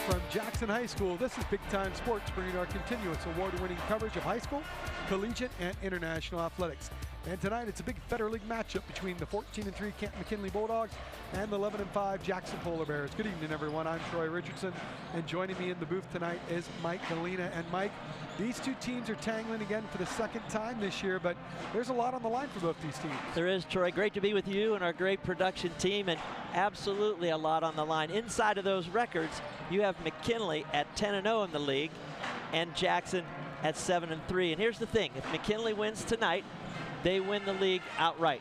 From Jackson High School, this is Big Time Sports, bringing our continuous award-winning coverage of high school, collegiate, and international athletics. And tonight, it's a big Federal League matchup between the 14-3 Canton McKinley Bulldogs and the 11-5 Jackson Polar Bears. Good evening, everyone. I'm Troy Richardson, and joining me in the booth tonight is Mike Galena. And Mike, these two teams are tangling again for the second time this year, but there's a lot on the line for both these teams. There is, Troy. Great to be with you and our great production team, and absolutely a lot on the line. Inside of those records, you have McKinley at 10-0 in the league and Jackson at 7-3. And here's the thing, if McKinley wins tonight, they win the league outright.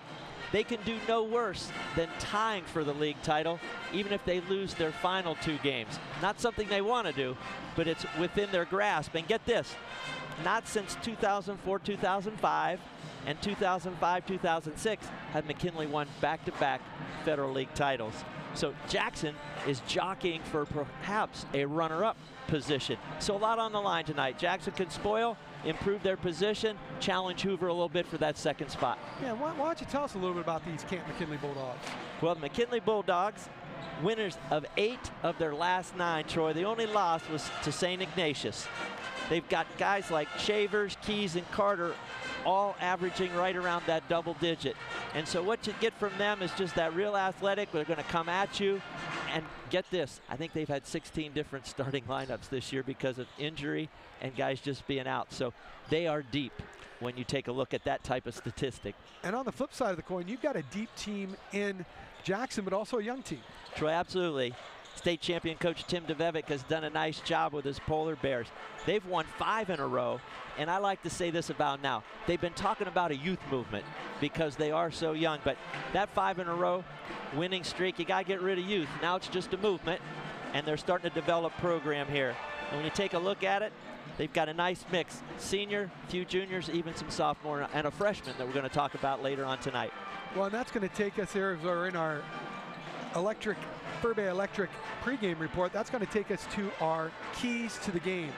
They can do no worse than tying for the league title, even if they lose their final two games. Not something they want to do, but it's within their grasp. And get this, not since 2004-2005 and 2005-2006 have McKinley won back-to-back Federal League titles. So Jackson is jockeying for perhaps a runner-up position. So a lot on the line tonight. Jackson can spoil, improve their position, challenge Hoover a little bit for that second spot. Yeah, why don't you tell us a little bit about these Canton McKinley Bulldogs? Well, the McKinley Bulldogs, winners of 8 of their last 9, Troy. The only loss was to St. Ignatius. They've got guys like Shavers, Keys, and Carter all averaging right around that double digit. And so what you get from them is just that real athletic. They're going to come at you. And get this, I think they've had 16 different starting lineups this year because of injury and guys just being out. So they are deep when you take a look at that type of statistic. And on the flip side of the coin, you've got a deep team in Jackson, but also a young team. Troy, absolutely. State champion coach Tim DeVevick has done a nice job with his Polar Bears. They've won 5 in a row, and I like to say this about now. They've been talking about a youth movement because they are so young, but that 5 in a row winning streak, you gotta get rid of youth. Now it's just a movement, and they're starting to develop program here. And when you take a look at it, they've got a nice mix. Senior, few juniors, even some sophomore, and a freshman that we're gonna talk about later on tonight. Well, and that's gonna take us here as we're in our Fur-Bay Electric pregame report. That's going to take us to our keys to the game.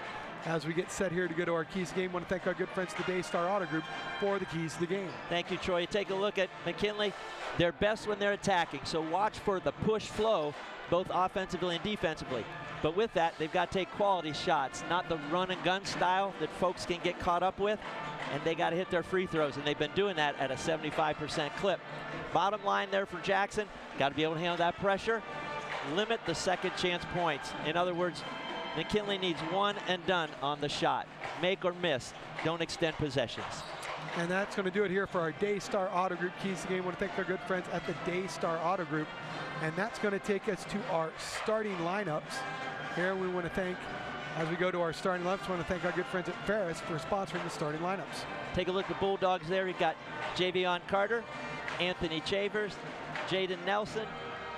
As we get set here to go to our keys to the game, I want to thank our good friends at the Daystar Auto Group for the keys to the game. Thank you, Troy. Take a look at McKinley. They're best when they're attacking, so watch for the push flow, both offensively and defensively. But with that, they've got to take quality shots, not the run and gun style that folks can get caught up with, and they got to hit their free throws, and they've been doing that at a 75% clip. Bottom line there for Jackson, got to be able to handle that pressure, limit the second chance points. In other words, McKinley needs one and done on the shot. Make or miss, don't extend possessions. And that's going to do it here for our Daystar Auto Group keys to the game. I want to thank our good friends at the Daystar Auto Group. And that's going to take us to our starting lineups. Here we want to thank, as we go to our starting lineups, we want to thank our good friends at Ferris for sponsoring the starting lineups. Take a look at the Bulldogs there. We've got Javion Carter, Anthony Shavers, Jaden Nelson,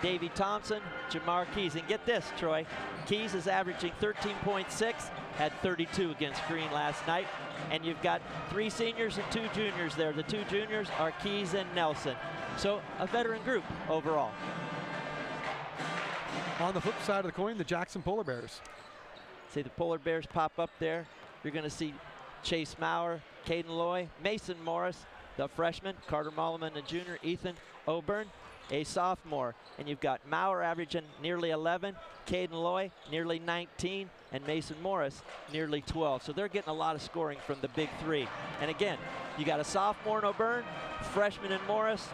Davey Thompson, Jamar Keys. And get this, Troy, Keys is averaging 13.6, had 32 against Green last night. And you've got 3 seniors and 2 juniors there. The 2 juniors are Keys and Nelson. So a veteran group overall. On the flip side of the coin, the Jackson Polar Bears. See the Polar Bears pop up there. You're going to see Chase Maurer, Caden Loy, Mason Morris, the freshman, Carter Molleman, the junior, Ethan Oburn, a sophomore. And you've got Maurer averaging nearly 11, Caden Loy nearly 19, and Mason Morris nearly 12. So they're getting a lot of scoring from the big 3. And again, you got a sophomore in Oburn, freshman in Morris,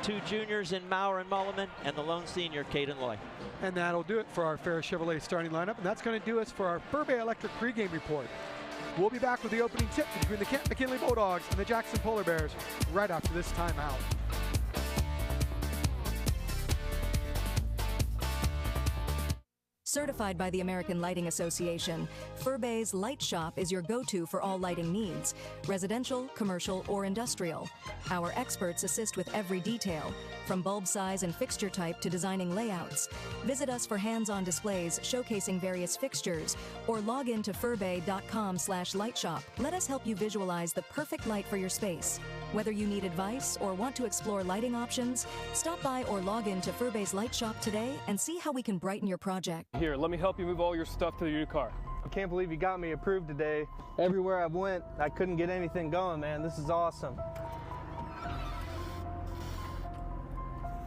2 juniors in Maurer and Molleman, and the lone senior, Caden Loy. And that'll do it for our Ferris Chevrolet starting lineup. And that's going to do us for our Fur-Bay Electric pregame report. We'll be back with the opening tip between the Canton McKinley Bulldogs and the Jackson Polar Bears right after this timeout. Certified by the American Lighting Association, Fur-Bay's Light Shop is your go-to for all lighting needs, residential, commercial, or industrial. Our experts assist with every detail, from bulb size and fixture type to designing layouts. Visit us for hands-on displays showcasing various fixtures, or log in to furbay.com/lightshop. Let us help you visualize the perfect light for your space. Whether you need advice or want to explore lighting options, stop by or log in to Fur-Bay's Light Shop today and see how we can brighten your project. Here, let me help you move all your stuff to your car. I can't believe you got me approved today. Everywhere I went, I couldn't get anything going, man. This is awesome.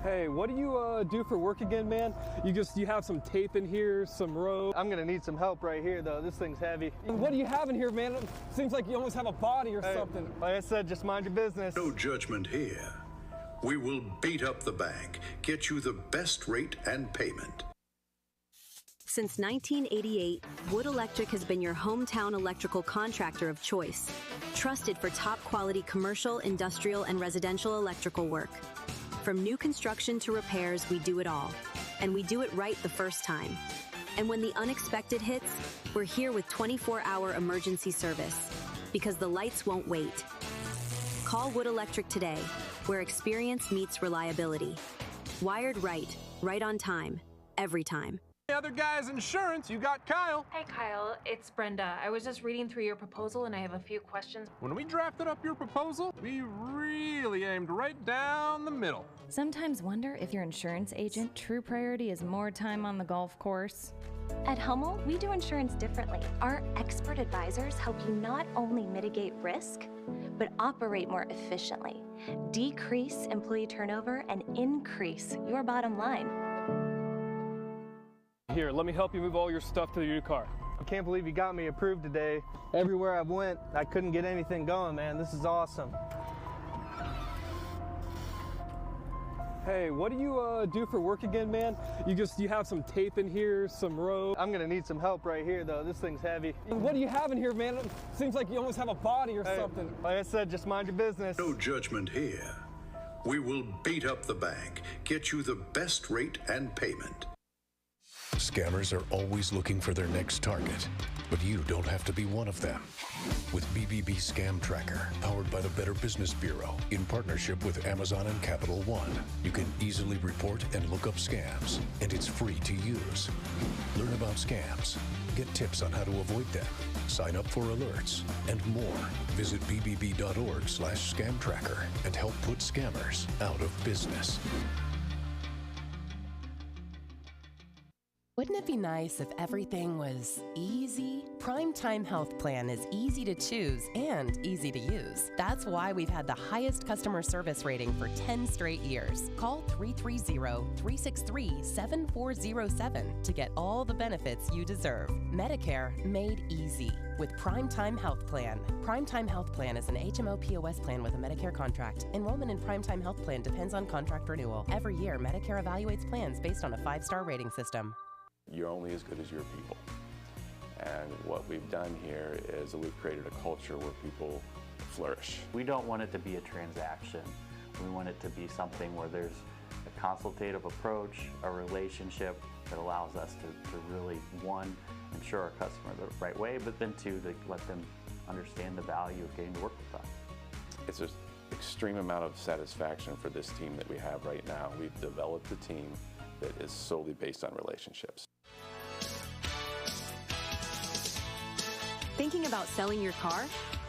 Hey, what do you do for work again, man? You have some tape in here, some rope. I'm gonna need some help right here though. This thing's heavy. What do you have in here, man? It seems like you almost have a body or something. Like I said, just mind your business. No judgment here. We will beat up the bank, get you the best rate and payment. Since 1988, Wood Electric has been your hometown electrical contractor of choice, trusted for top-quality commercial, industrial, and residential electrical work. From new construction to repairs, we do it all. And we do it right the first time. And when the unexpected hits, we're here with 24-hour emergency service, because the lights won't wait. Call Wood Electric today, where experience meets reliability. Wired right, right on time, every time. The other guy's insurance, you got Kyle. Hey Kyle, it's Brenda. I was just reading through your proposal and I have a few questions. When we drafted up your proposal, we really aimed right down the middle. Sometimes wonder if your insurance agent true priority is more time on the golf course. At Hummel, we do insurance differently. Our expert advisors help you not only mitigate risk, but operate more efficiently, decrease employee turnover, and increase your bottom line. Here, let me help you move all your stuff to the new car. I can't believe you got me approved today. Everywhere I went, I couldn't get anything going, man. This is awesome. Hey, what do you do for work again, man? You have some tape in here, some rope. I'm gonna need some help right here though. This thing's heavy. What do you have in here, man? It seems like you almost have a body or something. Like I said, just mind your business. No judgment here. We will beat up the bank, get you the best rate and payment. Scammers are always looking for their next target, but you don't have to be one of them. With BBB Scam Tracker, powered by the Better Business Bureau, in partnership with Amazon and Capital One, you can easily report and look up scams, and it's free to use. Learn about scams, get tips on how to avoid them, sign up for alerts, and more. Visit bbb.org/scamtracker and help put scammers out of business. Wouldn't it be nice if everything was easy? Primetime Health Plan is easy to choose and easy to use. That's why we've had the highest customer service rating for 10 straight years. Call 330-363-7407 to get all the benefits you deserve. Medicare made easy with Primetime Health Plan. Primetime Health Plan is an HMO POS plan with a Medicare contract. Enrollment in Primetime Health Plan depends on contract renewal. Every year, Medicare evaluates plans based on a 5-star rating system. You're only as good as your people. And what we've done here is that we've created a culture where people flourish. We don't want it to be a transaction. We want it to be something where there's a consultative approach, a relationship that allows us to really, one, ensure our customer the right way, but then two, to let them understand the value of getting to work with us. It's an extreme amount of satisfaction for this team that we have right now. We've developed a team that is solely based on relationships. Thinking about selling your car?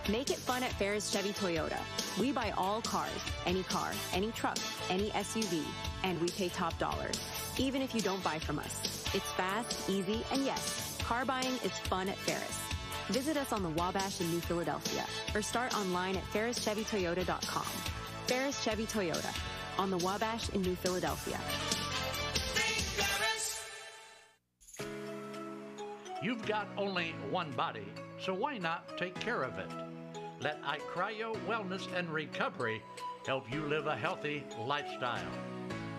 Make it fun at Ferris Chevy Toyota. We buy all cars, any truck, any SUV, and we pay top dollar, even if you don't buy from us. It's fast, easy, and yes, car buying is fun at Ferris. Visit us on the Wabash in New Philadelphia, or start online at ferrischevytoyota.com. Ferris Chevy Toyota, on the Wabash in New Philadelphia. You've got only one body, so why not take care of it? Let iCryo Wellness and Recovery help you live a healthy lifestyle.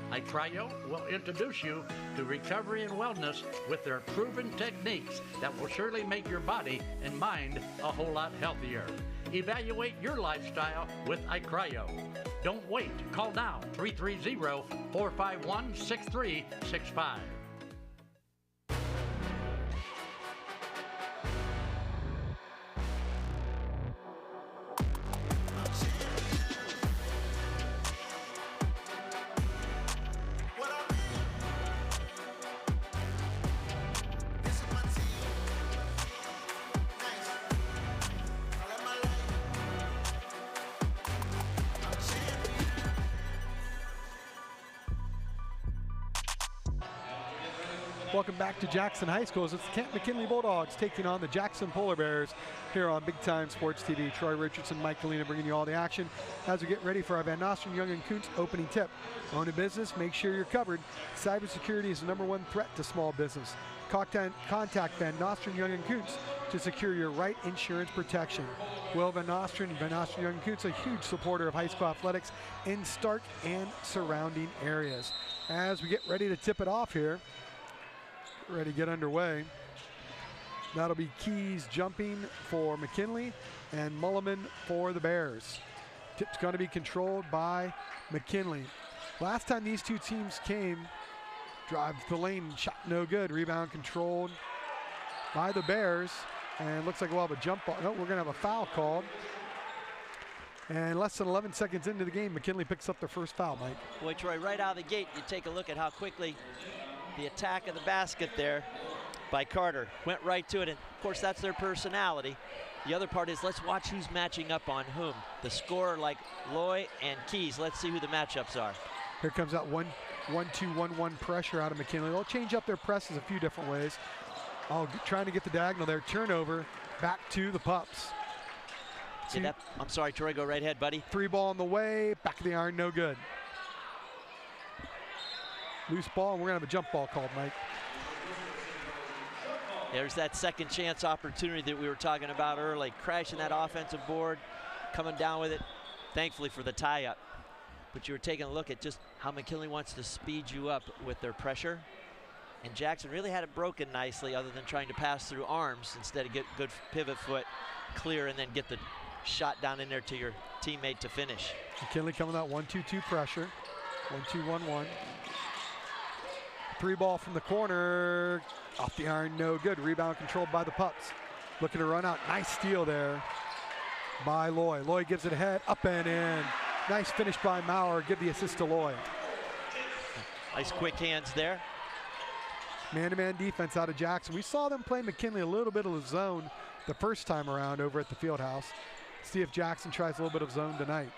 iCryo will introduce you to recovery and wellness with their proven techniques that will surely make your body and mind a whole lot healthier. Evaluate your lifestyle with iCryo. Don't wait. Call now, 330-451-6365. Welcome back to Jackson High School. It's the Canton McKinley Bulldogs taking on the Jackson Polar Bears here on Big Time Sports TV. Troy Richardson, Mike Kalina bringing you all the action as we get ready for our Van Nostrand, Young & Kuntz opening tip. Own a business, make sure you're covered. Cybersecurity is the #1 threat to small business. Contact Van Nostrand, Young & Kuntz to secure your right insurance protection. Will Van Nostrand and Van Nostrand, Young & Kuntz, a huge supporter of high school athletics in Stark and surrounding areas. As we get ready to tip it off here, ready to get underway. That'll be Keys jumping for McKinley and Mulliman for the Bears. Tip's going to be controlled by McKinley. Last time these two teams came, drive to the lane, shot no good. Rebound controlled by the Bears. And looks like we'll have a jump ball. No, we're going to have a foul called. And less than 11 seconds into the game, McKinley picks up their first foul, Mike. Boy, Troy, right out of the gate, you take a look at how quickly the attack of the basket there by Carter went right to it. And of course, that's their personality. The other part is let's watch who's matching up on whom. The scorer like Loy and Keys. Let's see who the matchups are. Here comes that 1-2-1-1 pressure out of McKinley. They'll change up their presses a few different ways. Trying to get the diagonal there. Turnover back to the Pups. See that? I'm sorry, Troy, go right ahead, buddy. 3 ball on the way, back of the iron, no good. Loose ball, and we're gonna have a jump ball called, Mike. There's that second chance opportunity that we were talking about early. Crashing that offensive board, coming down with it, thankfully for the tie-up. But you were taking a look at just how McKinley wants to speed you up with their pressure. And Jackson really had it broken nicely other than trying to pass through arms instead of get good pivot foot, clear, and then get the shot down in there to your teammate to finish. McKinley coming out 1-2-2 pressure, 1-2-1-1. 3 ball from the corner, off the iron, no good. Rebound controlled by the Pups. Looking to run out, nice steal there by Loy. Loy gives it ahead, up and in. Nice finish by Maurer, give the assist to Loy. Nice quick hands there. Man-to-man defense out of Jackson. We saw them play McKinley a little bit of the zone the first time around over at the field house. See if Jackson tries a little bit of zone tonight.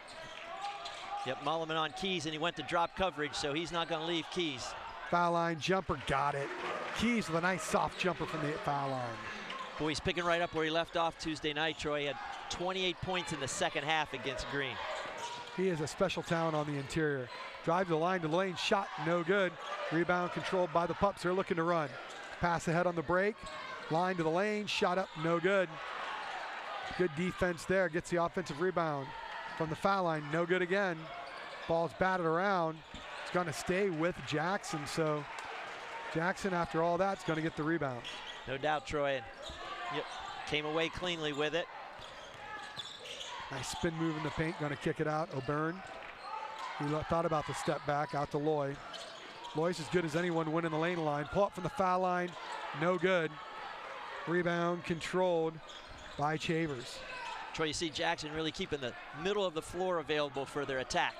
Yep, Mulliman on Keys, and he went to drop coverage, so he's not going to leave Keys. Foul line jumper, got it. Keys with a nice soft jumper from the foul line. Boy, he's picking right up where he left off Tuesday night, Troy. He had 28 points in the second half against Green. He is a special talent on the interior. Drive the line to the lane, shot no good. Rebound controlled by the Pups. They're looking to run. Pass ahead on the break. Line to the lane, shot up, no good. Good defense there, gets the offensive rebound from the foul line, no good again. Ball's batted around. It's gonna stay with Jackson, so Jackson, after all that, is gonna get the rebound. No doubt, Troy. Yep, came away cleanly with it. Nice spin move in the paint, gonna kick it out. O'Byrne, he thought about the step back, out to Loy. Loy's as good as anyone winning the lane line. Pull up from the foul line, no good. Rebound controlled by Chavers. Troy, you see Jackson really keeping the middle of the floor available for their attack.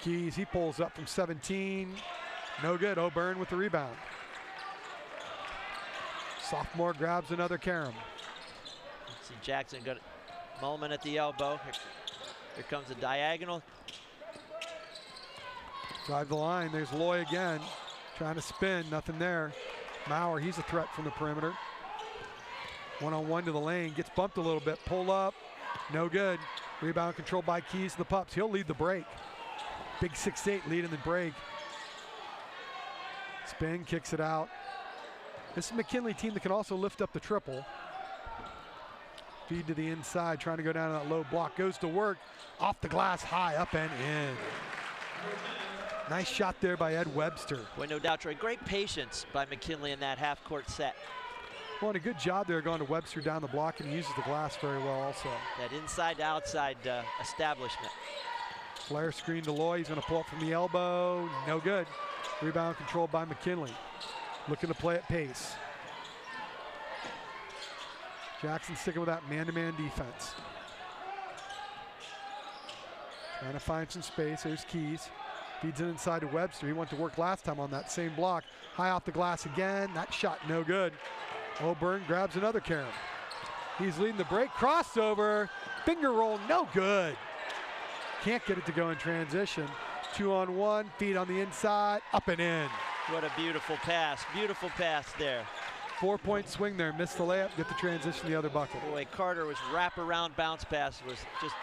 Keys, he pulls up from 17, no good. O'Byrne with the rebound. Sophomore grabs another carom. See Jackson got Mulliman at the elbow. Here comes a diagonal. Drive the line, there's Loy again. Trying to spin, nothing there. Maurer, he's a threat from the perimeter. One-on-one to the lane, gets bumped a little bit, pull up, no good. Rebound controlled by Keys to the Pups. He'll lead the break. Big 6'8" leading the break. Spin, kicks it out. This is a McKinley team that can also lift up the triple. Feed to the inside, trying to go down to that low block. Goes to work, off the glass, high, up and in. Nice shot there by Ed Webster. Well, no doubt, Troy. Great patience by McKinley in that half-court set. Well, and a good job there going to Webster down the block, and he uses the glass very well also. That inside to outside establishment. Flare screen to Loy. He's going to pull up from the elbow. No good. Rebound controlled by McKinley. Looking to play at pace. Jackson sticking with that man-to-man defense. Trying to find some space. There's Keys. Feeds it inside to Webster. He went to work last time on that same block. High off the glass again. That shot no good. O'Byrne grabs another carom. He's leading the break. Crossover. Finger roll, no good. Can't get it to go in transition. 2-on-1, feed on the inside, up and in. What a beautiful pass there. 4-point swing there, missed the layup, get the transition the other bucket. Boy, Carter was wrap-around bounce pass was just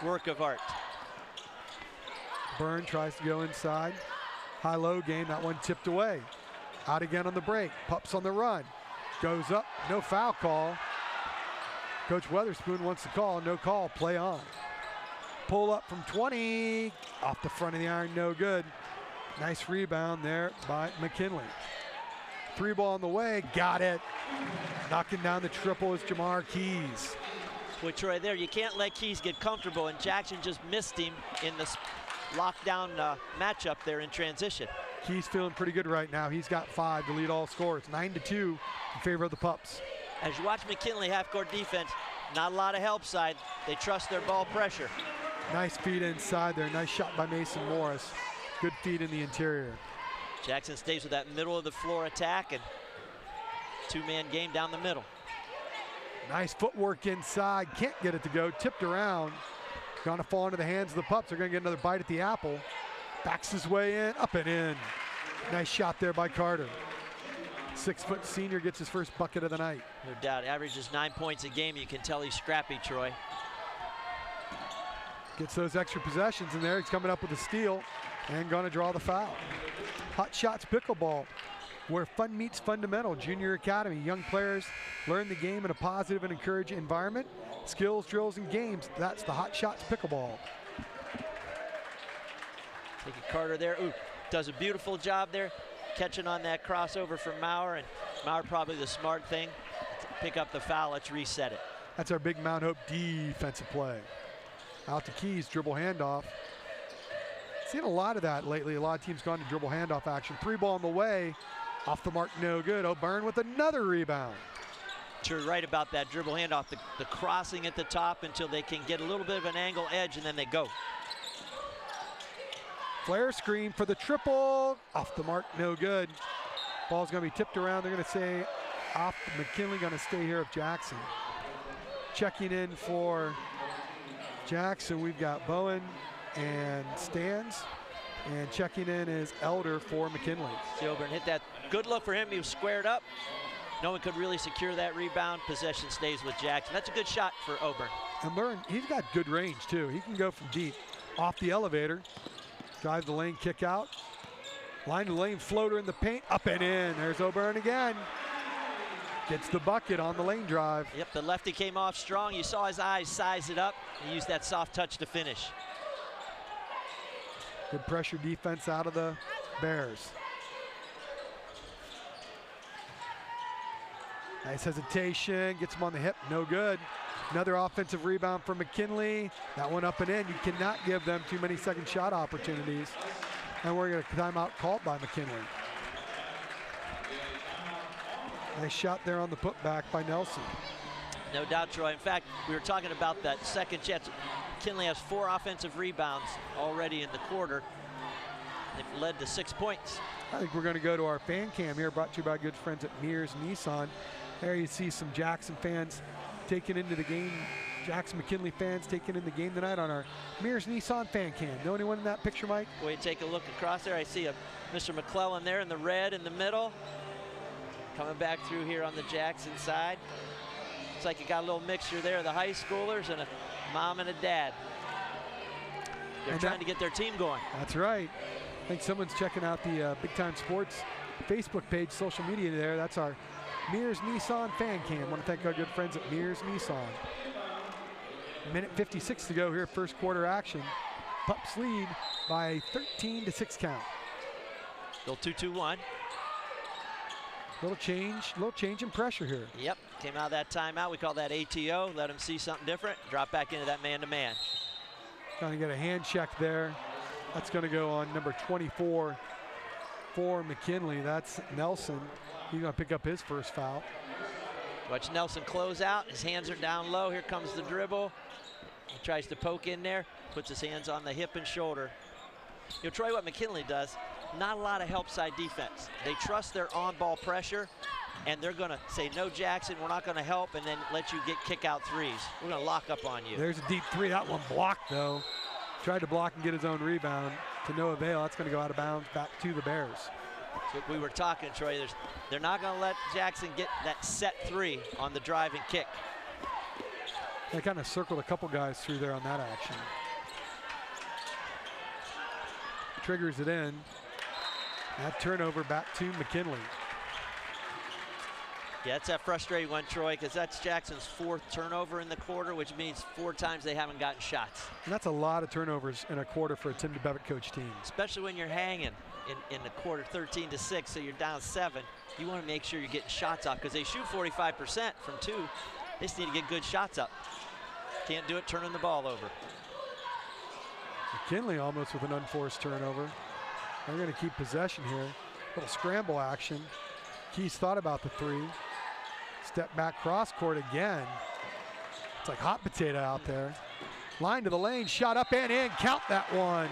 work of art. Byrne tries to go inside. High-low game, that one tipped away. Out again on the break, Pups on the run. Goes up, no foul call. Coach Weatherspoon wants to call, no call, play on. Pull up from 20, off the front of the iron, no good. Nice rebound there by McKinley. 3 ball on the way, got it. Knocking down the triple is Jamar Keys. Boy, Troy, there, you can't let Keys get comfortable, and Jackson just missed him in this lockdown matchup there in transition. Keys feeling pretty good right now. He's got 5 to lead all scores, 9-2 in favor of the Pups. As you watch McKinley half-court defense, not a lot of help side. They trust their ball pressure. Nice feed inside there, nice shot by Mason Morris. Good feed in the interior. Jackson stays with that middle of the floor attack and 2-man game down the middle. Nice footwork inside, can't get it to go, tipped around. Gonna fall into the hands of the Pups. They're gonna get another bite at the apple. Backs his way in, up and in. Nice shot there by Carter. 6-foot senior gets his first bucket of the night. No doubt, averages 9 points a game. You can tell he's scrappy, Troy. Gets those extra possessions in there. He's coming up with a steal and gonna draw the foul. Hot Shots Pickleball, where fun meets fundamental. Junior Academy, young players learn the game in a positive and encouraging environment. Skills, drills, and games. That's the Hot Shots Pickleball. Taking Carter there. Ooh, does a beautiful job there, catching on that crossover from Maurer, and Maurer probably the smart thing. Pick up the foul, let's reset it. That's our big Mount Hope defensive play. Out to Keys, dribble handoff. Seen a lot of that lately. A lot of teams gone to dribble handoff action. 3 ball on the way, off the mark, no good. O'Byrne with another rebound. You're right about that dribble handoff, the crossing at the top until they can get a little bit of an angle edge, and then they go. Flare screen for the triple, off the mark, no good. Ball's gonna be tipped around. They're gonna say off. McKinley gonna stay here of Jackson. Checking in for Jackson, we've got Bowen and Stans, and checking in is Elder for McKinley. O'Byrne hit that. Good look for him. He was squared up. No one could really secure that rebound. Possession stays with Jackson. That's a good shot for O'Byrne. And Byrne, he's got good range too. He can go from deep. Off the elevator, drive the lane, kick out. Line to lane floater in the paint, up and in. There's O'Byrne again. Gets the bucket on the lane drive. Yep, the lefty came off strong. You saw his eyes size it up. He used that soft touch to finish. Good pressure defense out of the Bears. Nice hesitation, gets him on the hip, no good. Another offensive rebound for McKinley. That one up and in. You cannot give them too many second shot opportunities. And we're going to timeout called by McKinley. Nice shot there on the putback by Nelson. No doubt, Troy. In fact, we were talking about that second chance. McKinley has 4 offensive rebounds already in the quarter. They've led to 6 points. I think we're going to go to our fan cam here, brought to you by our good friends at Mears Nissan. There you see some Jackson fans taking into the game, Jackson McKinley fans taking in the game tonight on our Mears Nissan fan cam. Know anyone in that picture, Mike? Boy, you take a look across there. I see a Mr. McClellan there in the red in the middle. Coming back through here on the Jackson side. Looks like you got a little mixture there of the high schoolers and a mom and a dad. They're trying to get their team going. That's right. I think someone's checking out the Big Time Sports Facebook page, social media there. That's our Mears Nissan fan cam. I want to thank our good friends at Mears Nissan. Minute 56 to go here, first quarter action. Pups lead by 13-6 count. Still 2-2-1. Little change in pressure here. Yep, came out of that timeout. We call that ATO. Let him see something different. Drop back into that man-to-man. Trying to get a hand check there. That's going to go on number 24 for McKinley. That's Nelson. He's going to pick up his first foul. Watch Nelson close out. His hands are down low. Here comes the dribble. He tries to poke in there. Puts his hands on the hip and shoulder. You know, Troy, what McKinley does, not a lot of help side defense. They trust their on-ball pressure, and they're going to say, no, Jackson, we're not going to help, and then let you get kick-out threes. We're going to lock up on you. There's a deep three. That one blocked, though. Tried to block and get his own rebound to no avail. That's going to go out of bounds back to the Bears. So we were talking, Troy, they're not going to let Jackson get that set 3 on the drive and kick. They kind of circled a couple guys through there on that action. Triggers it in. That turnover back to McKinley. Yeah, it's that frustrating one, Troy, because that's Jackson's 4th turnover in the quarter, which means 4 times they haven't gotten shots. And that's a lot of turnovers in a quarter for a Tim DeBevick coach team. Especially when you're hanging in the quarter 13-6, so you're down 7. You want to make sure you're getting shots off because they shoot 45% from 2. They just need to get good shots up. Can't do it turning the ball over. McKinley almost with an unforced turnover. They're going to keep possession here. Little scramble action. Keys thought about the 3. Step back cross court again. It's like hot potato out there. Line to the lane, shot up and in. Count that one.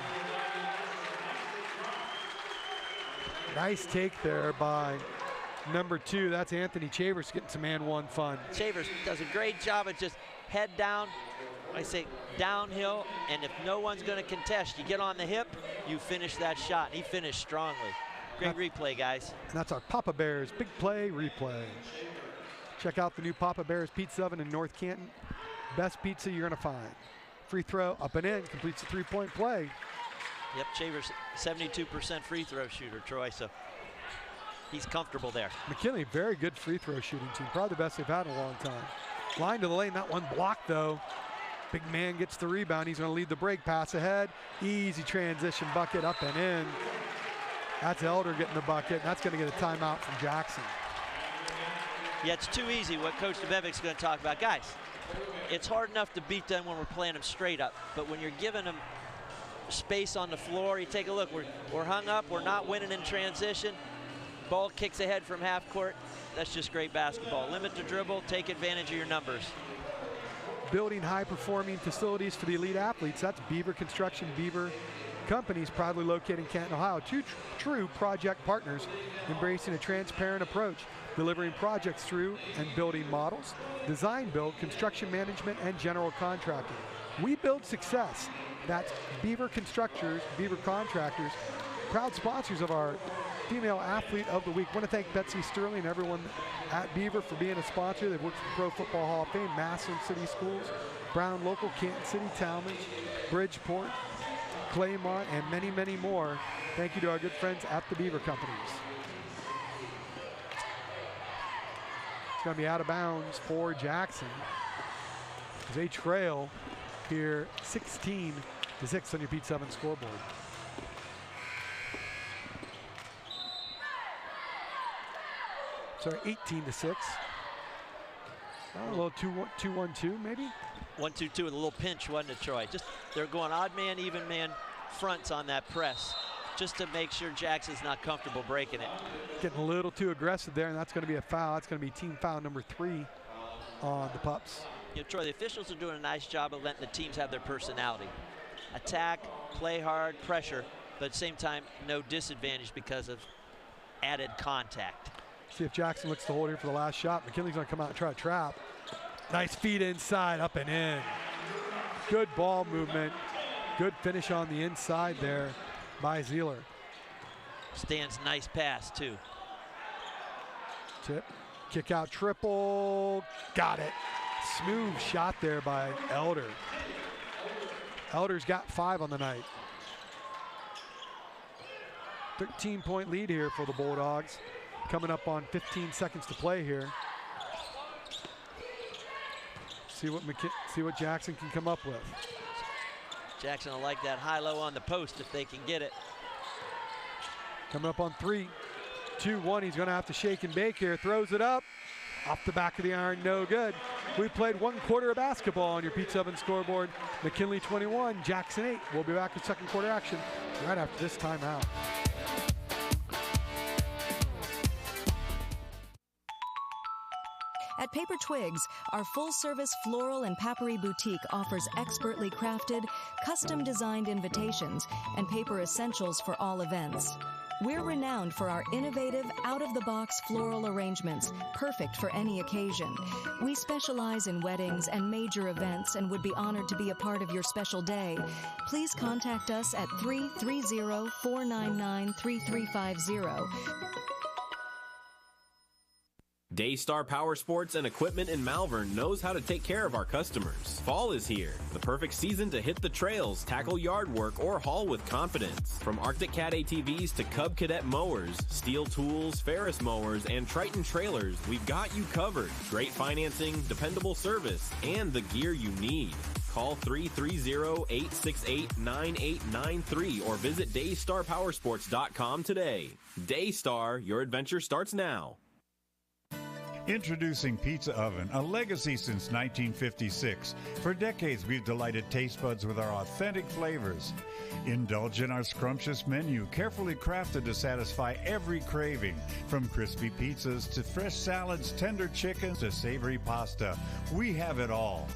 Nice take there by number 2. That's Anthony Chavers getting some and one fun. Chavers does a great job of just head down. I say downhill, and if no one's going to contest, you get on the hip, you finish that shot. He finished strongly. Great replay, guys. And that's our Papa Bears Big Play Replay. Check out the new Papa Bears Pizza Oven in North Canton. Best pizza you're going to find. Free throw up and in, completes a 3-point play. Yep, Chavers 72% free throw shooter, Troy, so he's comfortable there. McKinley, very good free throw shooting team. Probably the best they've had in a long time. Line to the lane, that one blocked though. Big man gets the rebound. He's going to lead the break, pass ahead. Easy transition bucket up and in. That's Elder getting the bucket. That's going to get a timeout from Jackson. Yeah, it's too easy what Coach DeBevick's going to talk about. Guys, it's hard enough to beat them when we're playing them straight up, but when you're giving them space on the floor, you take a look, we're hung up, we're not winning in transition. Ball kicks ahead from half court. That's just great basketball. Limit the dribble, take advantage of your numbers. Building high-performing facilities for the elite athletes. That's Beaver Construction, Beaver Companies, proudly located in Canton, Ohio. 2 true project partners embracing a transparent approach, delivering projects through and building models, design, build, construction management, and general contracting. We build success. That's Beaver Constructors, Beaver Contractors, proud sponsors of our Female Athlete of the Week. I want to thank Betsy Sterling and everyone at Beaver for being a sponsor. They've worked for the Pro Football Hall of Fame, Massillon City Schools, Brown Local, Canton City, Talmadge, Bridgeport, Claymont, and many, many more. Thank you to our good friends at the Beaver Companies. It's going to be out of bounds for Jackson as they trail here 16-6 on your Pete 7 scoreboard. Sorry, 18-6. A little 2-1-2 maybe? 1-2-2 with a little pinch, wasn't it, Troy? Just they're going odd man, even man fronts on that press just to make sure Jackson's not comfortable breaking it. Getting a little too aggressive there, and that's going to be a foul. That's going to be team foul number 3 on the Pups. You know, Troy, the officials are doing a nice job of letting the teams have their personality. Attack, play hard, pressure, but at the same time, no disadvantage because of added contact. See if Jackson looks to hold here for the last shot. McKinley's going to come out and try to trap. Nice feed inside, up and in. Good ball movement. Good finish on the inside there by Zeeler. Stan's nice pass, too. Tip, kick out triple. Got it. Smooth shot there by Elder. Elder's got 5 on the night. 13-point lead here for the Bulldogs. Coming up on 15 seconds to play here. See what Jackson can come up with. Jackson will like that high-low on the post if they can get it. Coming up on 3, 2, 1. He's going to have to shake and bake here. Throws it up. Off the back of the iron, no good. We played 1 quarter of basketball on your Pete 7 scoreboard. McKinley 21, Jackson 8. We'll be back with second quarter action right after this timeout. At Paper Twigs, our full-service floral and papery boutique offers expertly crafted, custom-designed invitations and paper essentials for all events. We're renowned for our innovative, out-of-the-box floral arrangements, perfect for any occasion. We specialize in weddings and major events and would be honored to be a part of your special day. Please contact us at 330-499-3350. Daystar Power Sports and Equipment in Malvern knows how to take care of our customers. Fall is here, the perfect season to hit the trails, tackle yard work, or haul with confidence. From Arctic Cat ATVs to Cub Cadet mowers, Steel tools, Ferris mowers, and Triton trailers, we've got you covered. Great financing, dependable service, and the gear you need. Call 330-868-9893 or visit DaystarPowersports.com today. Daystar, your adventure starts now. Introducing Pizza Oven, a legacy since 1956. For decades, we've delighted taste buds with our authentic flavors. Indulge in our scrumptious menu, carefully crafted to satisfy every craving. From crispy pizzas to fresh salads, tender chickens to savory pasta, we have it all.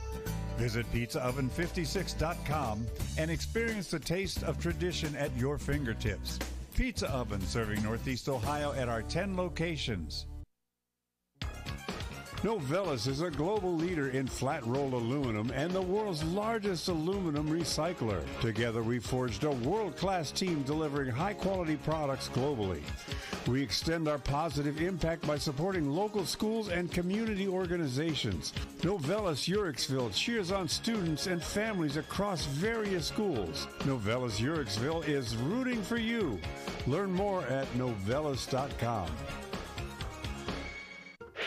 Visit pizzaoven56.com and experience the taste of tradition at your fingertips. Pizza Oven, serving Northeast Ohio at our 10 locations. Novellus is a global leader in flat-rolled aluminum and the world's largest aluminum recycler. Together, we forged a world-class team delivering high-quality products globally. We extend our positive impact by supporting local schools and community organizations. Novellus Uricksville cheers on students and families across various schools. Novellus Uricksville is rooting for you. Learn more at novellus.com.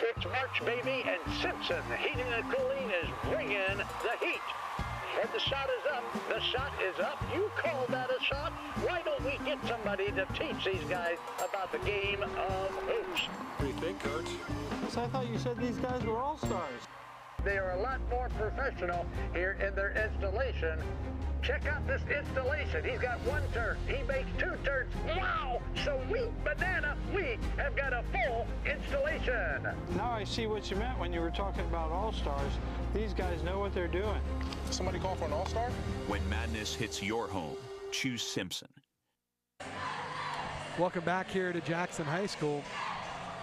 It's March, baby, and Simpson Heating and Cooling is bringing the heat. And the shot is up. The shot is up. You call that a shot? Why don't we get somebody to teach these guys about the game of hoops? What do you think, Coach? So I thought you said these guys were all-stars. They are a lot more professional here in their installation. Check out this installation. He's got one turn. He makes two turns. Wow! Sweet banana. We have got a full installation. Now I see what you meant when you were talking about all-stars. These guys know what they're doing. Somebody call for an all-star? When madness hits your home, choose Simpson. Welcome back here to Jackson High School.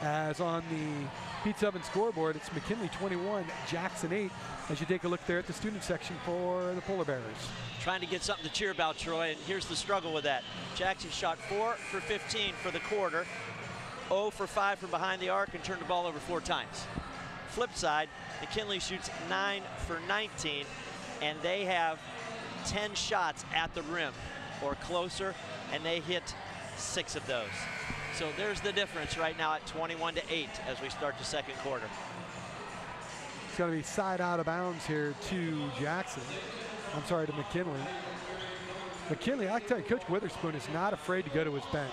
As on the Pizza Oven scoreboard, it's McKinley 21, Jackson 8. As you take a look there at the student section for the Polar Bears. Trying to get something to cheer about, Troy, and here's the struggle with that. Jackson shot 4 for 15 for the quarter, 0 for 5 from behind the arc, and turned the ball over 4 times. Flip side, McKinley shoots 9 for 19, and they have 10 shots at the rim or closer, and they hit 6 of those. So there's the difference right now at 21-8 as we start the second quarter. It's going to be side out of bounds here to Jackson. I'm sorry, to McKinley. McKinley, I can tell you, Coach Witherspoon is not afraid to go to his bench.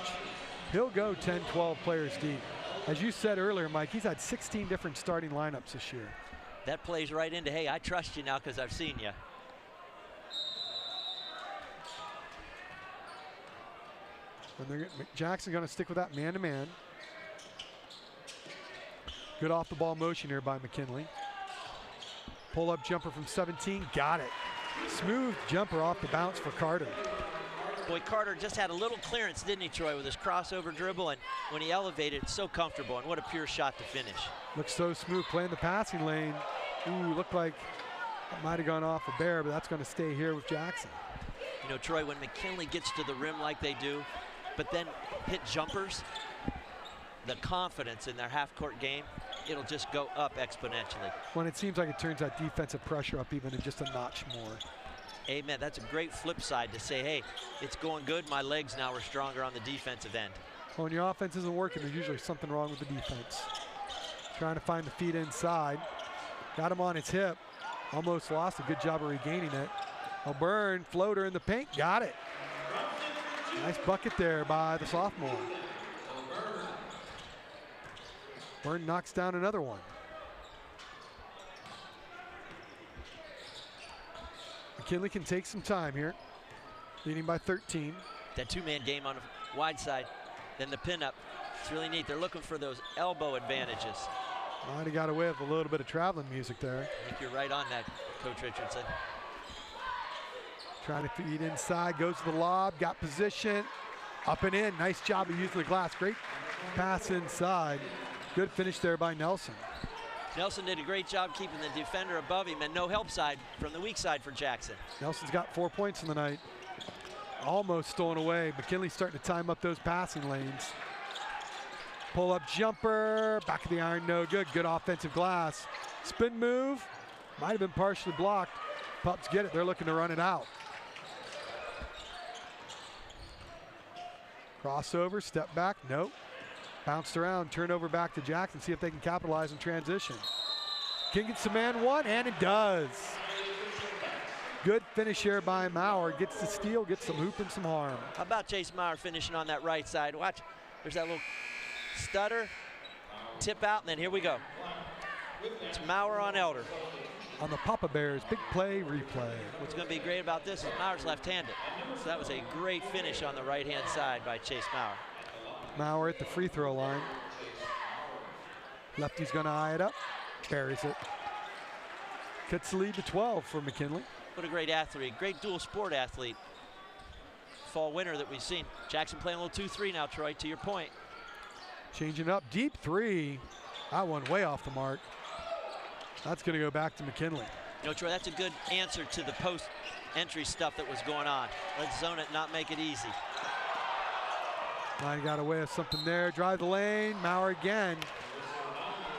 He'll go 10, 12 players deep. As you said earlier, Mike, he's had 16 different starting lineups this year. That plays right into, hey, I trust you now because I've seen you. And Jackson's going to stick with that man-to-man. Good off-the-ball motion here by McKinley. Pull-up jumper from 17, got it. Smooth jumper off the bounce for Carter. Boy, Carter just had a little clearance, didn't he, Troy, with his crossover dribble, and when he elevated, so comfortable, and what a pure shot to finish. Looks so smooth playing the passing lane. Ooh, looked like it might have gone off a bear, but that's going to stay here with Jackson. You know, Troy, when McKinley gets to the rim like they do, but then hit jumpers, the confidence in their half-court game, it'll just go up exponentially. When it seems like it turns that defensive pressure up even just a notch more. Amen. That's a great flip side to say, hey, it's going good. My legs now are stronger on the defensive end. Well, when your offense isn't working, there's usually something wrong with the defense. Trying to find the feet inside. Got him on his hip. Almost lost. A good job of regaining it. O'Byrne, floater in the paint. Got it. Nice bucket there by the sophomore. Byrne knocks down another one. McKinley can take some time here. Leading by 13. That two-man game on the wide side. Then the pin-up. It's really neat. They're looking for those elbow advantages. Might have got away with a little bit of traveling music there. I think you're right on that, Coach Richardson. Trying to feed inside, goes to the lob, got position. Up and in. Nice job of using the glass. Great pass inside. Good finish there by Nelson. Nelson did a great job keeping the defender above him, and no help side from the weak side for Jackson. Nelson's got 4 points in the night. Almost stolen away. McKinley starting to time up those passing lanes. Pull-up jumper, back of the iron, no good. Good offensive glass. Spin move, might have been partially blocked. Pups get it, they're looking to run it out. Crossover, step back, nope. Bounced around, turnover back to Jackson, see if they can capitalize in transition. King gets the man one, and it does. Good finish here by Maurer. Gets the steal, gets some hoop and some harm. How about Chase Maurer finishing on that right side? Watch, there's that little stutter, tip out, and then here we go. It's Maurer on Elder. On the Papa Bears, big play, replay. What's going to be great about this is Maurer's left-handed. So that was a great finish on the right-hand side by Chase Maurer. Maurer at the free throw line. Lefty's going to eye it up, buries it. Cuts the lead to 12 for McKinley. What a great athlete, great dual sport athlete. Fall winner that we've seen. Jackson playing a little 2-3 now, Troy, to your point. Changing up, deep three. That one way off the mark. That's going to go back to McKinley. You know, Troy, that's a good answer to the post-entry stuff that was going on. Let's zone it, not make it easy. Line got away with something there. Drive the lane. Maurer again.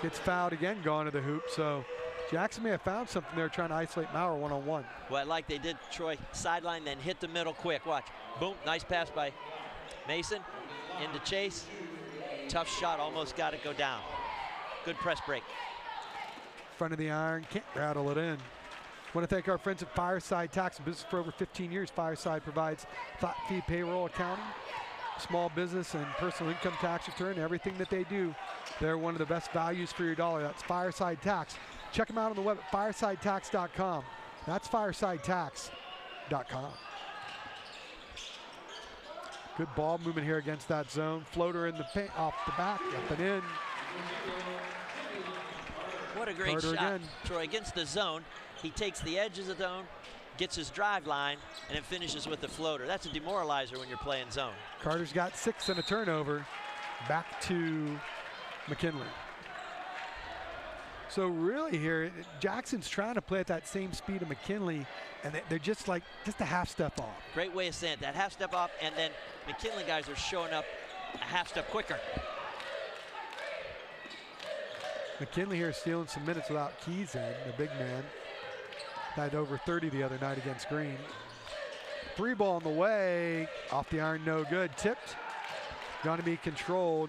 Gets fouled again, going to the hoop. So Jackson may have found something there trying to isolate Maurer one-on-one. Well, like they did, Troy, sideline, then hit the middle quick. Watch. Boom. Nice pass by Mason into Chase. Tough shot. Almost got it go down. Good press break. Front of the iron, can't rattle it in. Want to thank our friends at Fireside Tax. Business for over 15 years. Fireside provides flat fee payroll accounting, small business and personal income tax return, everything that they do. They're one of the best values for your dollar. That's Fireside Tax. Check them out on the web at firesidetax.com. That's firesidetax.com. Good ball movement here against that zone. Floater in the paint, off the back, up and in. What a great Carter shot, again. Troy, against the zone. He takes the edge of the zone, gets his drive line, and then finishes with the floater. That's a demoralizer when you're playing zone. Carter's got 6 and a turnover. Back to McKinley. So really here, Jackson's trying to play at that same speed of McKinley, and they're just like, just a half step off. Great way of saying it, that half step off, and then McKinley guys are showing up a half step quicker. McKinley here stealing some minutes without Keys in, the big man. Had over 30 the other night against Green. 3 ball on the way, off the iron, no good. Tipped, going to be controlled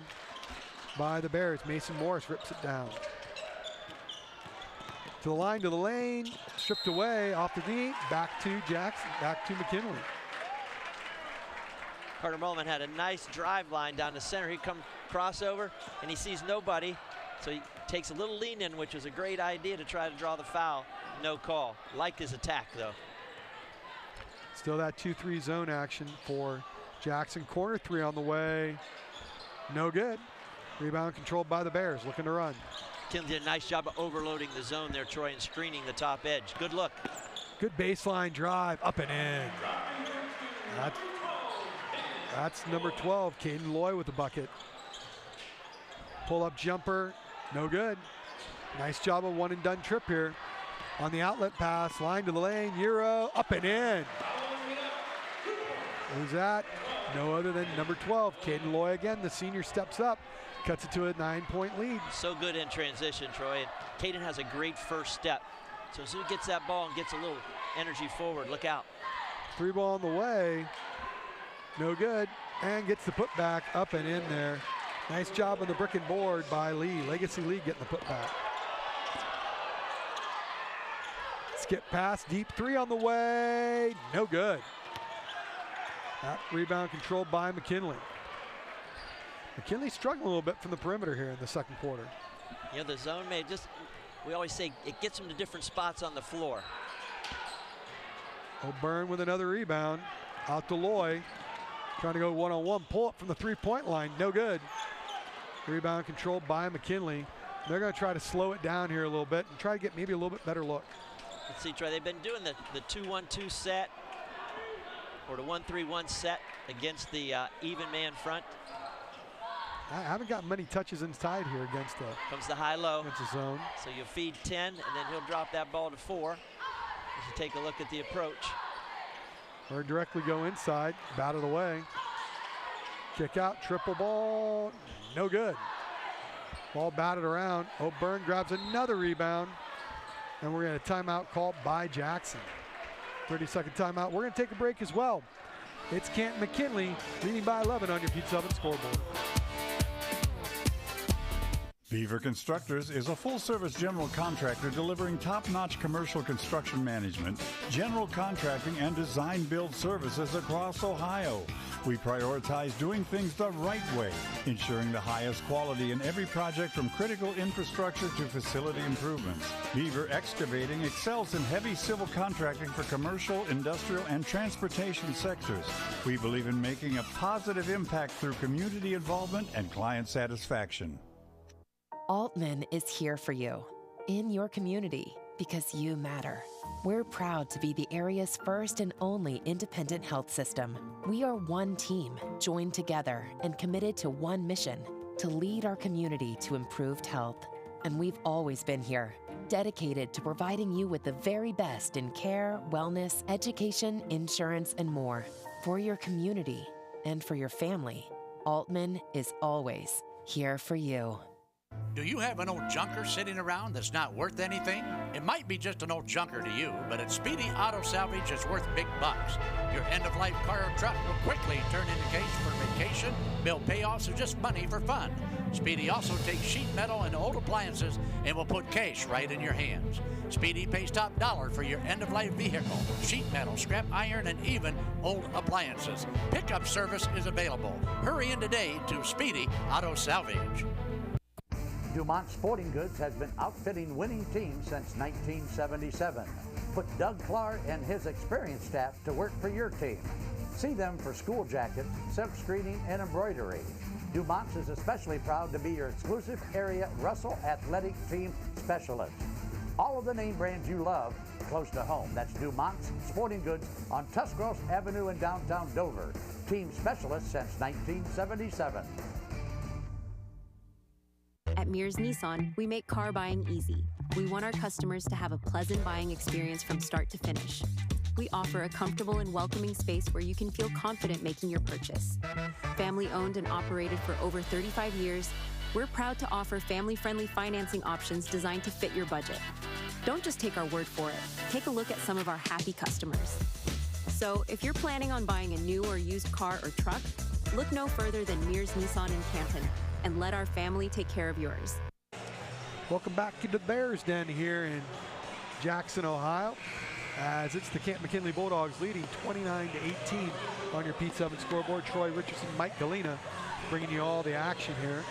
by the Bears. Mason Morris rips it down. To the line, to the lane, stripped away, off the knee, back to Jackson, back to McKinley. Carter Mulliman had a nice drive line down the center. He come crossover, and he sees nobody, so he takes a little lean in, which was a great idea to try to draw the foul. No call. Liked his attack, though. Still that 2-3 zone action for Jackson. Corner 3 on the way. No good. Rebound controlled by the Bears, looking to run. McKinley did a nice job of overloading the zone there, Troy, and screening the top edge. Good look. Good baseline drive, up and in. That's number 12, Caden Loy with the bucket. Pull-up jumper, no good. Nice job of one and done trip here. On the outlet pass, line to the lane, Euro, up and in. Who's that? No other than number 12, Caden Loy again. The senior steps up, cuts it to a 9-point lead. So good in transition, Troy. And Caden has a great first step. So as soon as he gets that ball and gets a little energy forward, look out. 3 ball on the way, no good. And gets the putback up and in there. Nice job on the brick and board by Lee. Legacy Lee getting the putback. Skip pass, deep 3 on the way, no good. That rebound controlled by McKinley. McKinley struggling a little bit from the perimeter here in the second quarter. You know, the zone we always say it gets them to different spots on the floor. O'Byrne with another rebound. Out to Loy. Trying to go one-on-one. Pull up from the 3-point line, no good. Rebound controlled by McKinley. They're going to try to slow it down here a little bit and try to get maybe a little bit better look. Let's see, Troy, they've been doing the 2-1-2 set. or the 1-3-1 set against the even man front. I haven't got many touches inside here against the. Comes the high-low. Against the zone. So you feed 10, and then he'll drop that ball to 4. As you take a look at the approach. Or directly go inside, bat it away. Kick out, triple ball, no good. Ball batted around. O'Byrne grabs another rebound, and we're going to timeout called by Jackson. 30-second timeout. We're going to take a break as well. It's Canton McKinley leading by 11 on your Pete 7 scoreboard. Beaver Constructors is a full-service general contractor delivering top-notch commercial construction management, general contracting, and design-build services across Ohio. We prioritize doing things the right way, ensuring the highest quality in every project from critical infrastructure to facility improvements. Beaver Excavating excels in heavy civil contracting for commercial, industrial, and transportation sectors. We believe in making a positive impact through community involvement and client satisfaction. Altman is here for you, in your community, because you matter. We're proud to be the area's first and only independent health system. We are one team, joined together and committed to one mission, to lead our community to improved health. And we've always been here, dedicated to providing you with the very best in care, wellness, education, insurance, and more. For your community and for your family, Altman is always here for you. Do you have an old junker sitting around that's not worth anything? It might be just an old junker to you, but at Speedy Auto Salvage, it's worth big bucks. Your end-of-life car or truck will quickly turn into cash for vacation, bill payoffs, or just money for fun. Speedy also takes sheet metal and old appliances and will put cash right in your hands. Speedy pays top dollar for your end-of-life vehicle, sheet metal, scrap iron, and even old appliances. Pickup service is available. Hurry in today to Speedy Auto Salvage. Dumont Sporting Goods has been outfitting winning teams since 1977. Put Doug Clark and his experienced staff to work for your team. See them for school jackets, silk screening, and embroidery. Dumont's is especially proud to be your exclusive area Russell Athletic Team Specialist. All of the name brands you love close to home. That's Dumont's Sporting Goods on Tuscarawas Avenue in downtown Dover. Team specialist since 1977. At Mears Nissan, we make car buying easy. We want our customers to have a pleasant buying experience from start to finish. We offer a comfortable and welcoming space where you can feel confident making your purchase. Family owned and operated for over 35 years, we're proud to offer family-friendly financing options designed to fit your budget. Don't just take our word for it. Take a look at some of our happy customers. So if you're planning on buying a new or used car or truck, look no further than Mears Nissan in Canton, and let our family take care of yours. Welcome back to the Bears Den here in Jackson, Ohio, as it's the Canton McKinley Bulldogs leading 29-18 on your Pete 7 scoreboard. Troy Richardson, Mike Galena bringing you all the action here.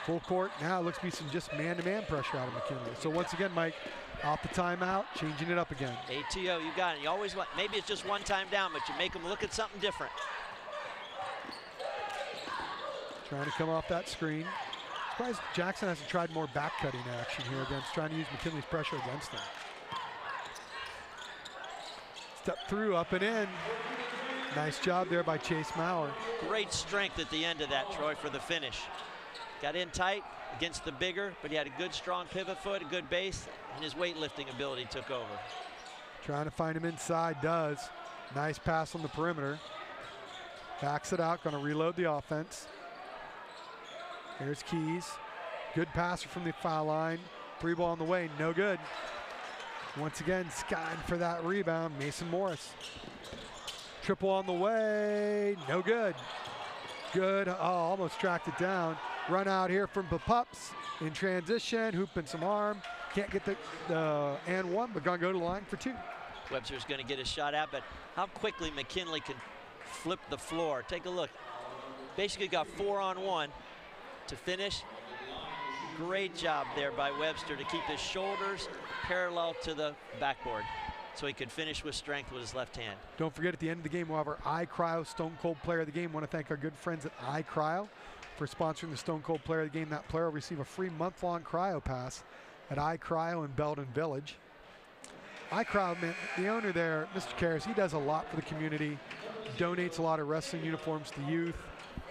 Full court now. Looks to be some just man-to-man pressure out of McKinley. So once again, Mike, off the timeout, changing it up again. ATO, you got it. You always want, maybe it's just one time down, but you make them look at something different. Trying to come off that screen. Surprised Jackson hasn't tried more back cutting action here against, trying to use McKinley's pressure against him. Step through, up and in. Nice job there by Chase Maurer. Great strength at the end of that, Troy, for the finish. Got in tight against the bigger, but he had a good strong pivot foot, a good base, and his weightlifting ability took over. Trying to find him inside, does. Nice pass on the perimeter. Backs it out, gonna reload the offense. Here's Keys. Good passer from the foul line. 3-ball on the way, no good. Once again, skying for that rebound, Mason Morris. Triple on the way, no good. Good, almost tracked it down. Run out here from Pups in transition, hooping some arm. Can't get the and one, but gonna go to the line for 2. Webster's gonna get a shot out, but how quickly McKinley can flip the floor. Take a look. Basically got 4-on-1 to finish. Great job there by Webster to keep his shoulders parallel to the backboard so he could finish with strength with his left hand. Don't forget, at the end of the game, we'll have our iCryo Stone Cold Player of the Game. Want to thank our good friends at iCryo for sponsoring the Stone Cold Player of the Game. That player will receive a free month-long cryo pass at iCryo in Belden Village. iCrowd, man, the owner there, Mr. Karras, he does a lot for the community, donates a lot of wrestling uniforms to youth,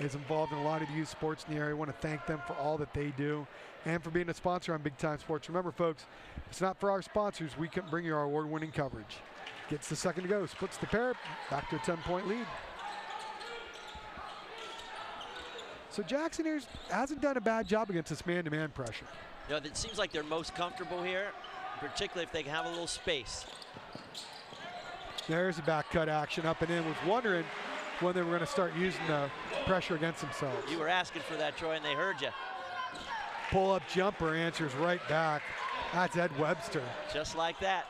is involved in a lot of the youth sports in the area. I want to thank them for all that they do and for being a sponsor on Big Time Sports. Remember, folks, if it's not for our sponsors, we couldn't bring you our award-winning coverage. Gets the second to go, splits the pair, back to a 10-point lead. So Jackson here hasn't done a bad job against this man-to-man pressure. You know, it seems like they're most comfortable here, particularly if they can have a little space. There's a back cut action up and in. Was wondering when they were going to start using the pressure against themselves. You were asking for that, Troy, and they heard you. Pull-up jumper answers right back. That's Ed Webster. Just like that.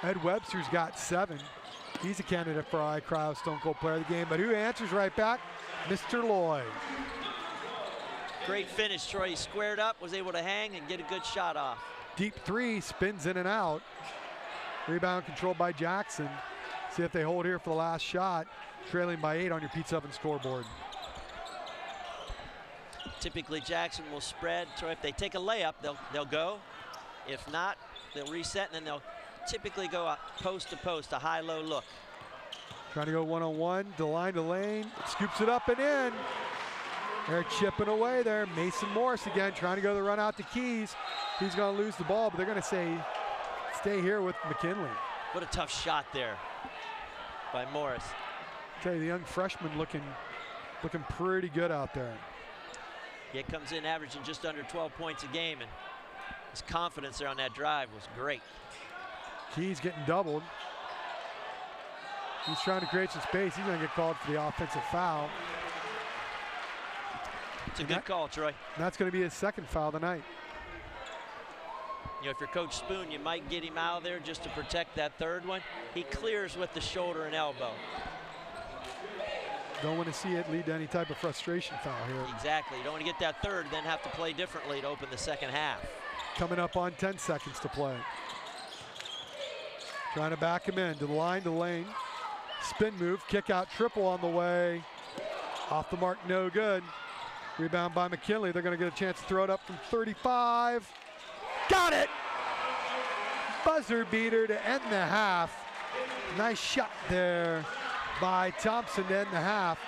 Ed Webster's got 7. He's a candidate for iCrowd Stone Cold Player of the Game, but who answers right back? Mr. Lloyd. Great finish, Troy. He squared up, was able to hang and get a good shot off. Deep 3, spins in and out. Rebound controlled by Jackson. See if they hold here for the last shot. Trailing by 8 on your Pete 7 scoreboard. Typically Jackson will spread. Troy, if they take a layup, they'll go. If not, they'll reset and then they'll typically go post to post, a high-low look. Trying to go one-on-one, to line to lane, scoops it up and in. They're chipping away there. Mason Morris again trying to go the run out to Keys. He's going to lose the ball, but they're going to say stay here with McKinley. What a tough shot there by Morris. Okay, the young freshman looking pretty good out there. He comes in averaging just under 12 points a game, and his confidence there on that drive was great. Keys getting doubled. He's trying to create some space. He's going to get called for the offensive foul. It's a good call, Troy. And that's going to be his second foul of the night. You know, if you're Coach Spoon, you might get him out of there just to protect that third one. He clears with the shoulder and elbow. Don't want to see it lead to any type of frustration foul here. Exactly. You don't want to get that third, then have to play differently to open the second half. Coming up on 10 seconds to play. Trying to back him in to the line, to lane. Spin move, kick out, triple on the way. Off the mark, no good. Rebound by McKinley. They're going to get a chance to throw it up from 35. Got it! Buzzer beater to end the half. Nice shot there by Thompson to end the half.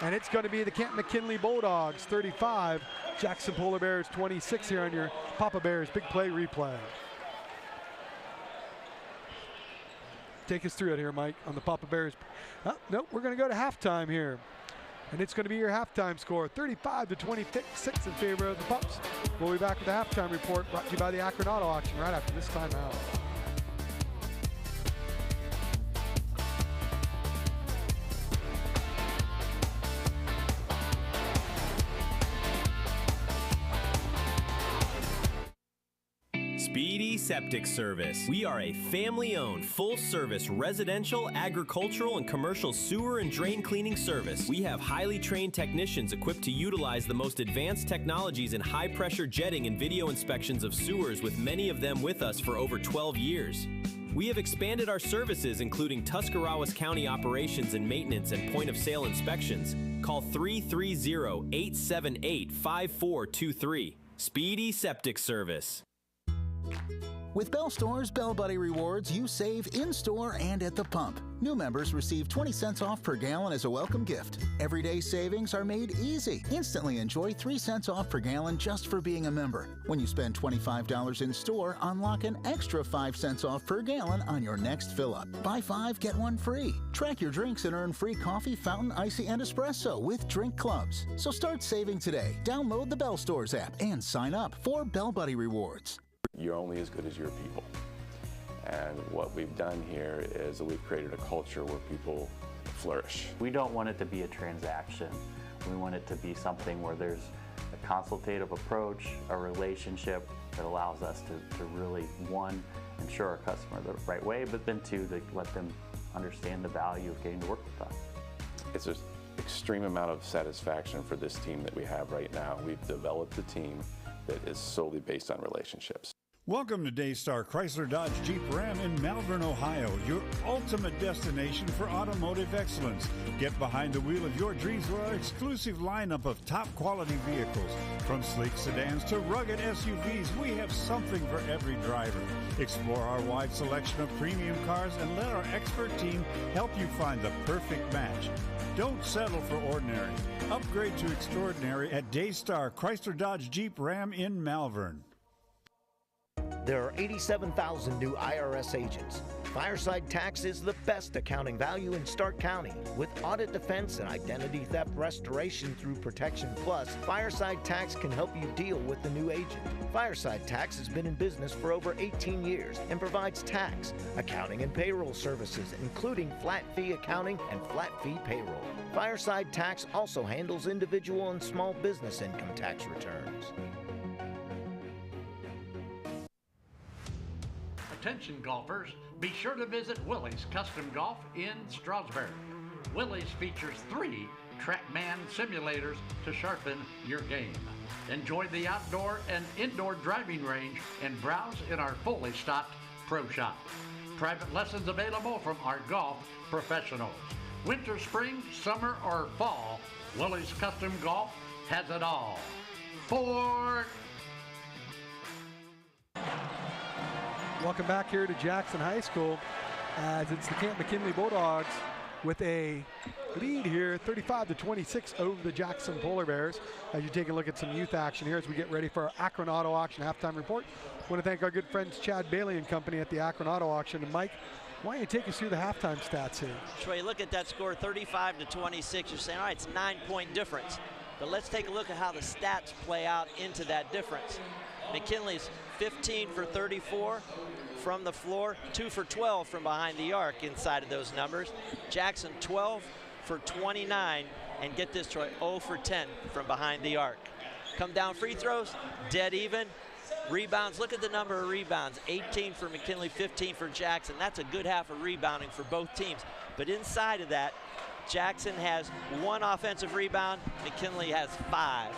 And it's going to be the Canton McKinley Bulldogs 35, Jackson Polar Bears 26 here on your Papa Bears Big Play Replay. Take us through it here, Mike, on the Papa Bears. Oh, nope, we're going to go to halftime here. And it's going to be your halftime score, 35-26 in favor of the Pups. We'll be back with the halftime report brought to you by the Akron Auto Auction right after this timeout. Speedy Septic Service. We are a family-owned, full-service residential, agricultural, and commercial sewer and drain cleaning service. We have highly trained technicians equipped to utilize the most advanced technologies in high-pressure jetting and video inspections of sewers, with many of them with us for over 12 years. We have expanded our services, including Tuscarawas County operations and maintenance and point-of-sale inspections. Call 330-878-5423. Speedy Septic Service. With Bell Store's Bell Buddy Rewards, you save in-store and at the pump. New members receive 20 cents off per gallon as a welcome gift. Everyday savings are made easy. Instantly enjoy 3 cents off per gallon just for being a member. When you spend $25 in store, unlock an extra 5 cents off per gallon on your next fill-up. Buy 5, get 1 free. Track your drinks and earn free coffee, fountain, icy, and espresso with drink clubs. So start saving today. Download the Bell Stores app and sign up for Bell Buddy Rewards. You're only as good as your people. And what we've done here is that we've created a culture where people flourish. We don't want it to be a transaction. We want it to be something where there's a consultative approach, a relationship that allows us to really, one, ensure our customer the right way, but then two, to let them understand the value of getting to work with us. It's an extreme amount of satisfaction for this team that we have right now. We've developed a team that is solely based on relationships. Welcome to Daystar Chrysler Dodge Jeep Ram in Malvern, Ohio, your ultimate destination for automotive excellence. Get behind the wheel of your dreams with our exclusive lineup of top quality vehicles. From sleek sedans to rugged SUVs, we have something for every driver. Explore our wide selection of premium cars and let our expert team help you find the perfect match. Don't settle for ordinary. Upgrade to extraordinary at Daystar Chrysler Dodge Jeep Ram in Malvern. There are 87,000 new IRS agents. Fireside Tax is the best accounting value in Stark County. With audit defense and identity theft restoration through Protection Plus, Fireside Tax can help you deal with the new agent. Fireside Tax has been in business for over 18 years and provides tax, accounting, and payroll services, including flat fee accounting and flat fee payroll. Fireside Tax also handles individual and small business income tax returns. Attention golfers, be sure to visit Willie's Custom Golf in Stroudsburg. Willie's features 3 TrackMan simulators to sharpen your game. Enjoy the outdoor and indoor driving range and browse in our fully stocked pro shop. Private lessons available from our golf professionals. Winter, spring, summer, or fall, Willie's Custom Golf has it all. Welcome back here to Jackson High School as it's the Canton McKinley Bulldogs with a lead here, 35-26 over the Jackson Polar Bears. As you take a look at some youth action here as we get ready for our Akron Auto Auction halftime report. I want to thank our good friends Chad Bailey and company at the Akron Auto Auction. And Mike, why don't you take us through the halftime stats here? Troy, look at that score, 35-26. You're saying, all right, it's a 9-point difference. But let's take a look at how the stats play out into that difference. McKinley's 15 for 34 from the floor, 2 for 12 from behind the arc inside of those numbers. Jackson 12 for 29, and get this, Troy, 0 for 10 from behind the arc. Come down free throws, dead even. Rebounds, look at the number of rebounds, 18 for McKinley, 15 for Jackson. That's a good half of rebounding for both teams. But inside of that, Jackson has 1 offensive rebound, McKinley has 5.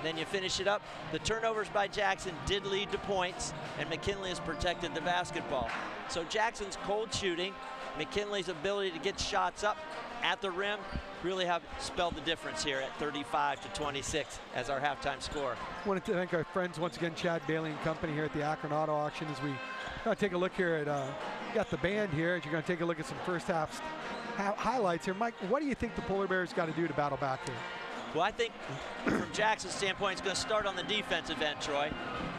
Then you finish it up. The turnovers by Jackson did lead to points, and McKinley has protected the basketball. So Jackson's cold shooting, McKinley's ability to get shots up at the rim really have spelled the difference here at 35-26 as our halftime score. I wanted to thank our friends once again, Chad Bailey and company here at the Akron Auto Auction. As we take a look here at, we got the band here, as you're going to take a look at some first half highlights here. Mike, what do you think the Polar Bears got to do to battle back here? Well, I think from Jackson's standpoint, it's going to start on the defensive end, Troy.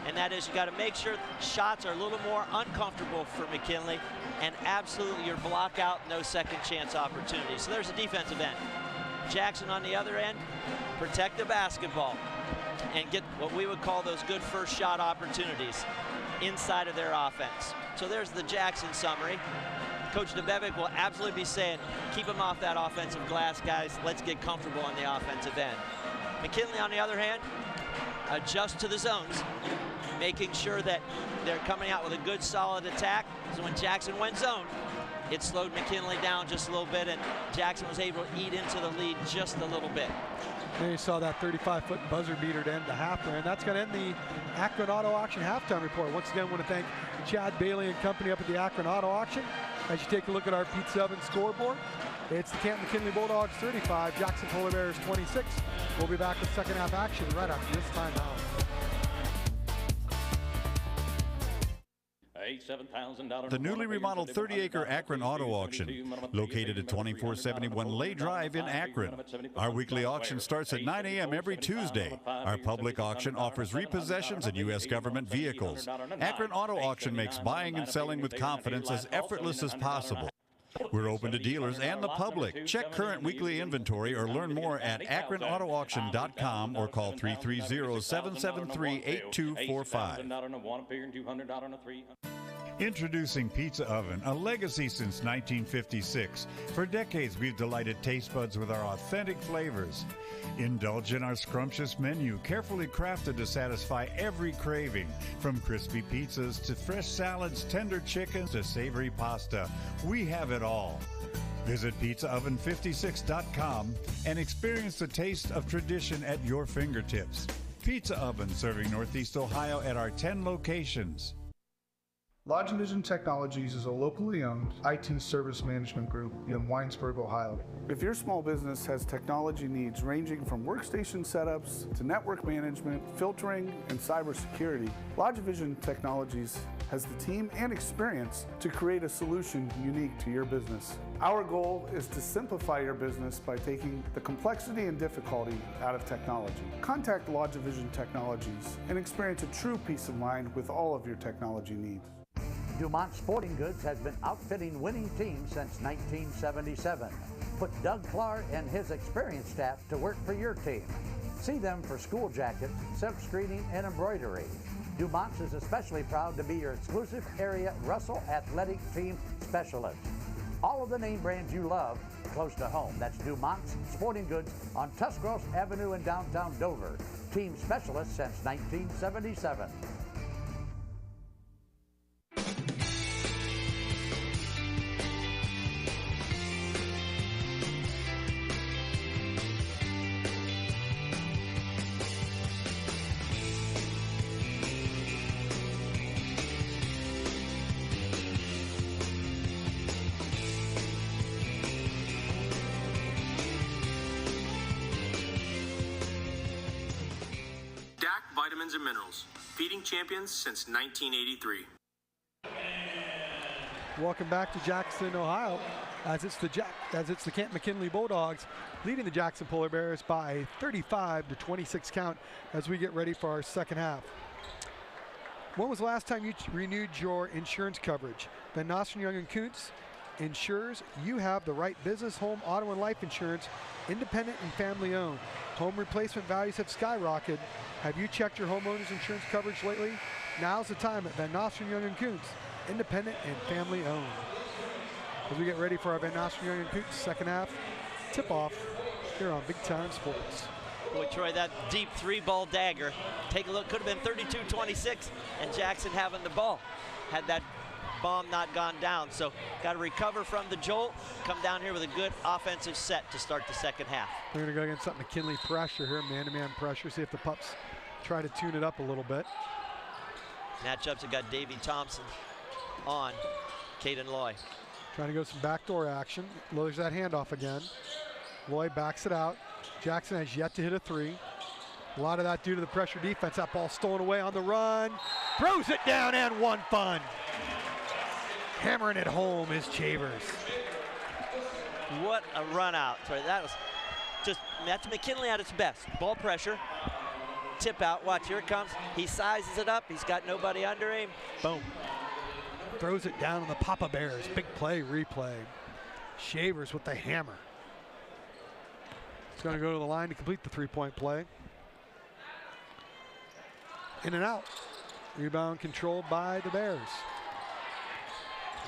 And that is, you got to make sure shots are a little more uncomfortable for McKinley, and absolutely your block out, no second chance opportunities. So there's a defensive end. Jackson on the other end, protect the basketball and get what we would call those good first shot opportunities inside of their offense. So there's the Jackson summary. Coach DeBevic will absolutely be saying, keep them off that offensive glass, guys. Let's get comfortable on the offensive end. McKinley, on the other hand, adjust to the zones, making sure that they're coming out with a good, solid attack. So when Jackson went zone, it slowed McKinley down just a little bit, and Jackson was able to eat into the lead just a little bit. There you saw that 35-foot buzzer beater to end the half there, and that's going to end the Akron Auto Auction halftime report. Once again, I want to thank Chad Bailey and company up at the Akron Auto Auction. As you take a look at our Pizza Oven scoreboard, it's the Canton McKinley Bulldogs 35, Jackson Polar Bears 26. We'll be back with second half action right after this timeout. The newly remodeled 30-acre Akron Auto Auction, located at 2471 Lay Drive in Akron. Our weekly auction starts at 9 a.m. every Tuesday. Our public auction offers repossessions and U.S. government vehicles. Akron Auto Auction makes buying and selling with confidence as effortless as possible. We're open to dealers and the public. Check current weekly inventory or learn more at akronautoauction.com or call 330-773-8245. Introducing Pizza Oven, a legacy since 1956. For decades, we've delighted taste buds with our authentic flavors. Indulge in our scrumptious menu, carefully crafted to satisfy every craving. From crispy pizzas to fresh salads, tender chickens to savory pasta, we have it all. Visit pizzaoven56.com and experience the taste of tradition at your fingertips. Pizza Oven, serving Northeast Ohio at our 10 locations. LodgeVision Technologies is a locally owned IT service management group in Winesburg, Ohio. If your small business has technology needs ranging from workstation setups to network management, filtering, and cybersecurity, LodgeVision Technologies has the team and experience to create a solution unique to your business. Our goal is to simplify your business by taking the complexity and difficulty out of technology. Contact LodgeVision Technologies and experience a true peace of mind with all of your technology needs. Dumont Sporting Goods has been outfitting winning teams since 1977. Put Doug Clark and his experienced staff to work for your team. See them for school jackets, silk screening, and embroidery. Dumont's is especially proud to be your exclusive area Russell Athletic Team Specialist. All of the name brands you love close to home. That's Dumont's Sporting Goods on Tuscarawas Avenue in downtown Dover. Team specialist since 1977. Vitamins and minerals, feeding champions since 1983. Welcome back to Jackson, Ohio, as it's the Canton McKinley Bulldogs leading the Jackson Polar Bears by a 35-26 count as we get ready for our second half. When was the last time you renewed your insurance coverage? Van Nostrand, Young & Kuntz ensures you have the right business, home, auto, and life insurance, independent and family owned. Home replacement values have skyrocketed. Have you checked your homeowner's insurance coverage lately? Now's the time at Van Nostrand, Young & Kuntz, independent and family owned. As we get ready for our Van Nostrand, Young & Kuntz second half tip-off here on Big Time Sports. Boy, Troy, that deep three-ball dagger. Take a look, could have been 32-26, and Jackson having the ball. Had that bomb not gone down, so got to recover from the jolt, come down here with a good offensive set to start the second half. We're going to go against that McKinley pressure here, man-to-man pressure, see if the Pups try to tune it up a little bit. Matchups have got Davey Thompson on Caden Loy. Trying to go some backdoor action. Lowers that handoff again. Loy backs it out. Jackson has yet to hit a three. A lot of that due to the pressure defense. That ball stolen away on the run. Throws it down and one fun. Hammering it home is Chavers. What a run out. Sorry, that was just, that's McKinley at its best. Ball pressure, tip out, watch, here it comes. He sizes it up, he's got nobody under him. Boom. Throws it down on the Papa Bears. Big play, replay. Shavers with the hammer. It's gonna go to the line to complete the three-point play. In and out. Rebound controlled by the Bears.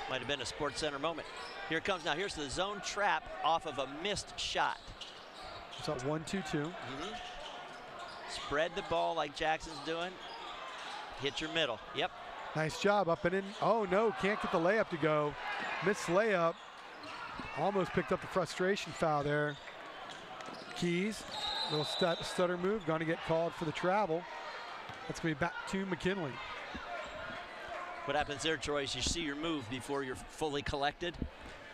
Might have been a Sports Center moment. Here it comes now. Here's the zone trap off of a missed shot. It's at 1-2-2. Spread the ball like Jackson's doing. Hit your middle. Yep. Nice job up and in. Oh no, can't get the layup to go. Missed layup. Almost picked up the frustration foul there. Keys, little stutter move, going to get called for the travel. That's going to be back to McKinley. What happens there, Troy, is you see your move before you're fully collected,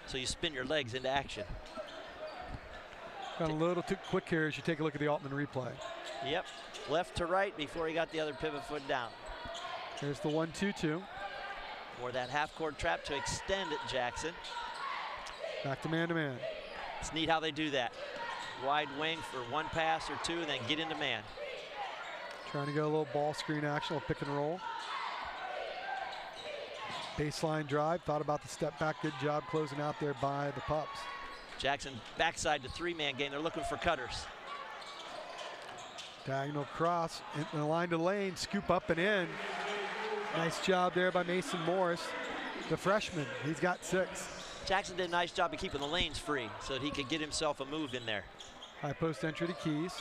so you spin your legs into action. Got a little too quick here as you take a look at the Altman replay. Yep, left to right before he got the other pivot foot down. There's the 1-2-2. Or that half-court trap to extend it, Jackson. Back to man-to-man. It's neat how they do that. Wide wing for one pass or two, and then get into man. Trying to go a little ball screen action, a little pick and roll. Baseline drive, thought about the step back. Good job closing out there by the Pups. Jackson backside to three-man game. They're looking for cutters. Diagonal cross, in the line to lane, scoop up and in. Nice job there by Mason Morris, the freshman. He's got 6. Jackson did a nice job of keeping the lanes free so that he could get himself a move in there. High post entry to Keys.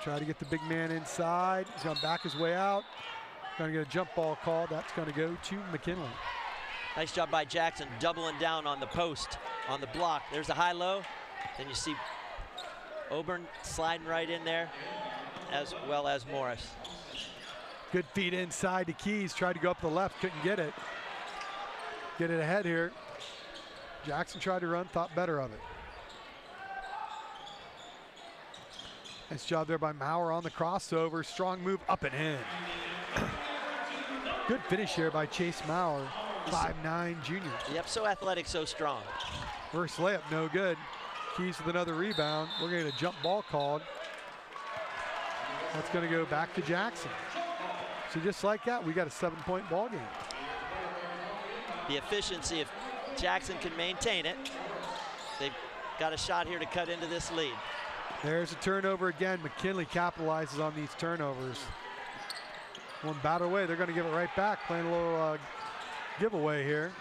Try to get the big man inside. He's going to back his way out. Going to get a jump ball call. That's going to go to McKinley. Nice job by Jackson doubling down on the post, on the block. There's the high-low. Then you see Oburn sliding right in there, as well as Morris. Good feed inside to Keys. Tried to go up the left, couldn't get it. Get it ahead here. Jackson tried to run, thought better of it. Nice job there by Maurer on the crossover. Strong move up and in. Good finish here by Chase Maurer, 5'9" junior. Yep, so athletic, so strong. First layup, no good. Keys with another rebound. We're going to get a jump ball called. That's going to go back to Jackson. So just like that, we got a 7-point ball game. The efficiency, if Jackson can maintain it, they've got a shot here to cut into this lead. There's a turnover again. McKinley capitalizes on these turnovers. One battle away, they're going to give it right back. Playing a little giveaway here.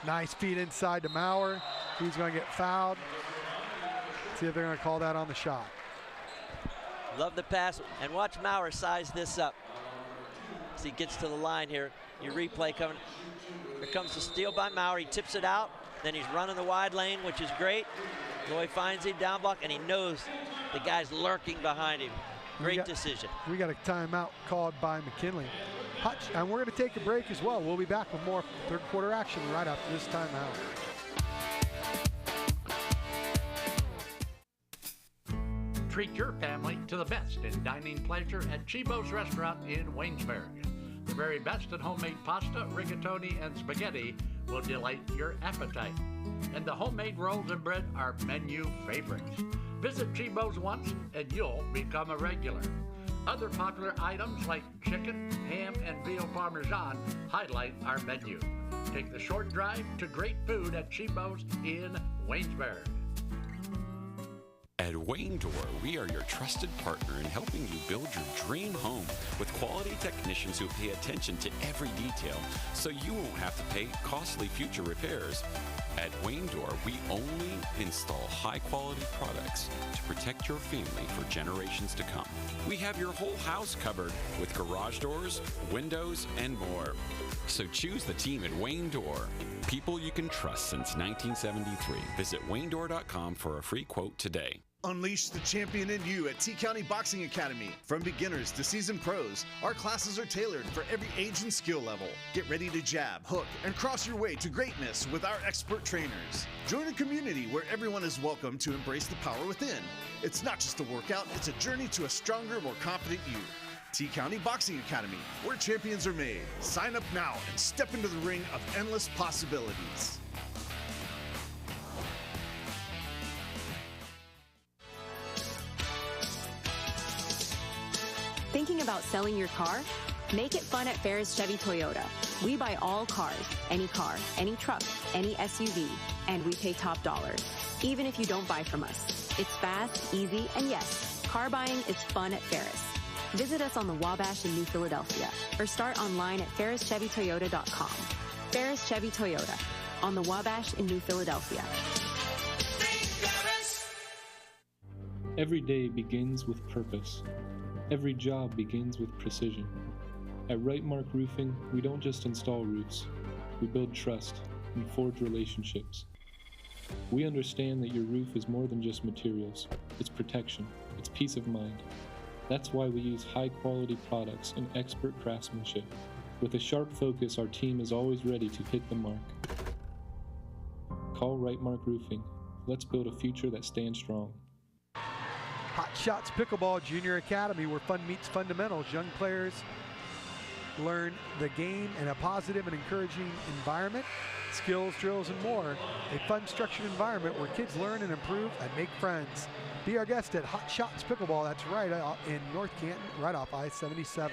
Nice feed inside to Maurer. He's going to get fouled. See if they're going to call that on the shot. Love the pass, and watch Maurer size this up. As he gets to the line here, your replay coming. Here comes the steal by Maurer. He tips it out. Then he's running the wide lane, which is great. Loy finds him down block, and he knows the guy's lurking behind him. Great decision. We got a timeout called by McKinley. And we're going to take a break as well. We'll be back with more third quarter action right after this timeout. Treat your family to the best in dining pleasure at Chibo's Restaurant in Waynesburg. The very best in homemade pasta, rigatoni, and spaghetti will delight your appetite. And the homemade rolls and bread are menu favorites. Visit Chibo's once and you'll become a regular. Other popular items like chicken, ham, and veal parmesan highlight our menu. Take the short drive to great food at Chibo's in Waynesburg. At Wayne Door, we are your trusted partner in helping you build your dream home with quality technicians who pay attention to every detail so you won't have to pay costly future repairs. At Wayne Door, we only install high-quality products to protect your family for generations to come. We have your whole house covered with garage doors, windows, and more. So choose the team at Wayne Door. People you can trust since 1973. Visit waynedoor.com for a free quote today. Unleash the champion in you at T-County Boxing Academy. From beginners to seasoned pros, our classes are tailored for every age and skill level. Get ready to jab, hook, and cross your way to greatness with our expert trainers. Join a community where everyone is welcome to embrace the power within. It's not just a workout, it's a journey to a stronger, more confident you. T-County Boxing Academy, where champions are made. Sign up now and step into the ring of endless possibilities. Thinking about selling your car? Make it fun at Ferris Chevy Toyota. We buy all cars, any truck, any SUV, and we pay top dollar, even if you don't buy from us. It's fast, easy, and yes, car buying is fun at Ferris. Visit us on the Wabash in New Philadelphia or start online at ferrischevy-toyota.com. Ferris Chevy Toyota on the Wabash in New Philadelphia. Every day begins with purpose. Every job begins with precision. At Rightmark Roofing, we don't just install roofs. We build trust and forge relationships. We understand that your roof is more than just materials. It's protection. It's peace of mind. That's why we use high-quality products and expert craftsmanship. With a sharp focus, our team is always ready to hit the mark. Call Rightmark Roofing. Let's build a future that stands strong. Hot Shots Pickleball Junior Academy, where fun meets fundamentals. Young players learn the game in a positive and encouraging environment, skills, drills, and more. A fun, structured environment where kids learn and improve and make friends. Be our guest at Hot Shots Pickleball. That's right in North Canton, right off I-77.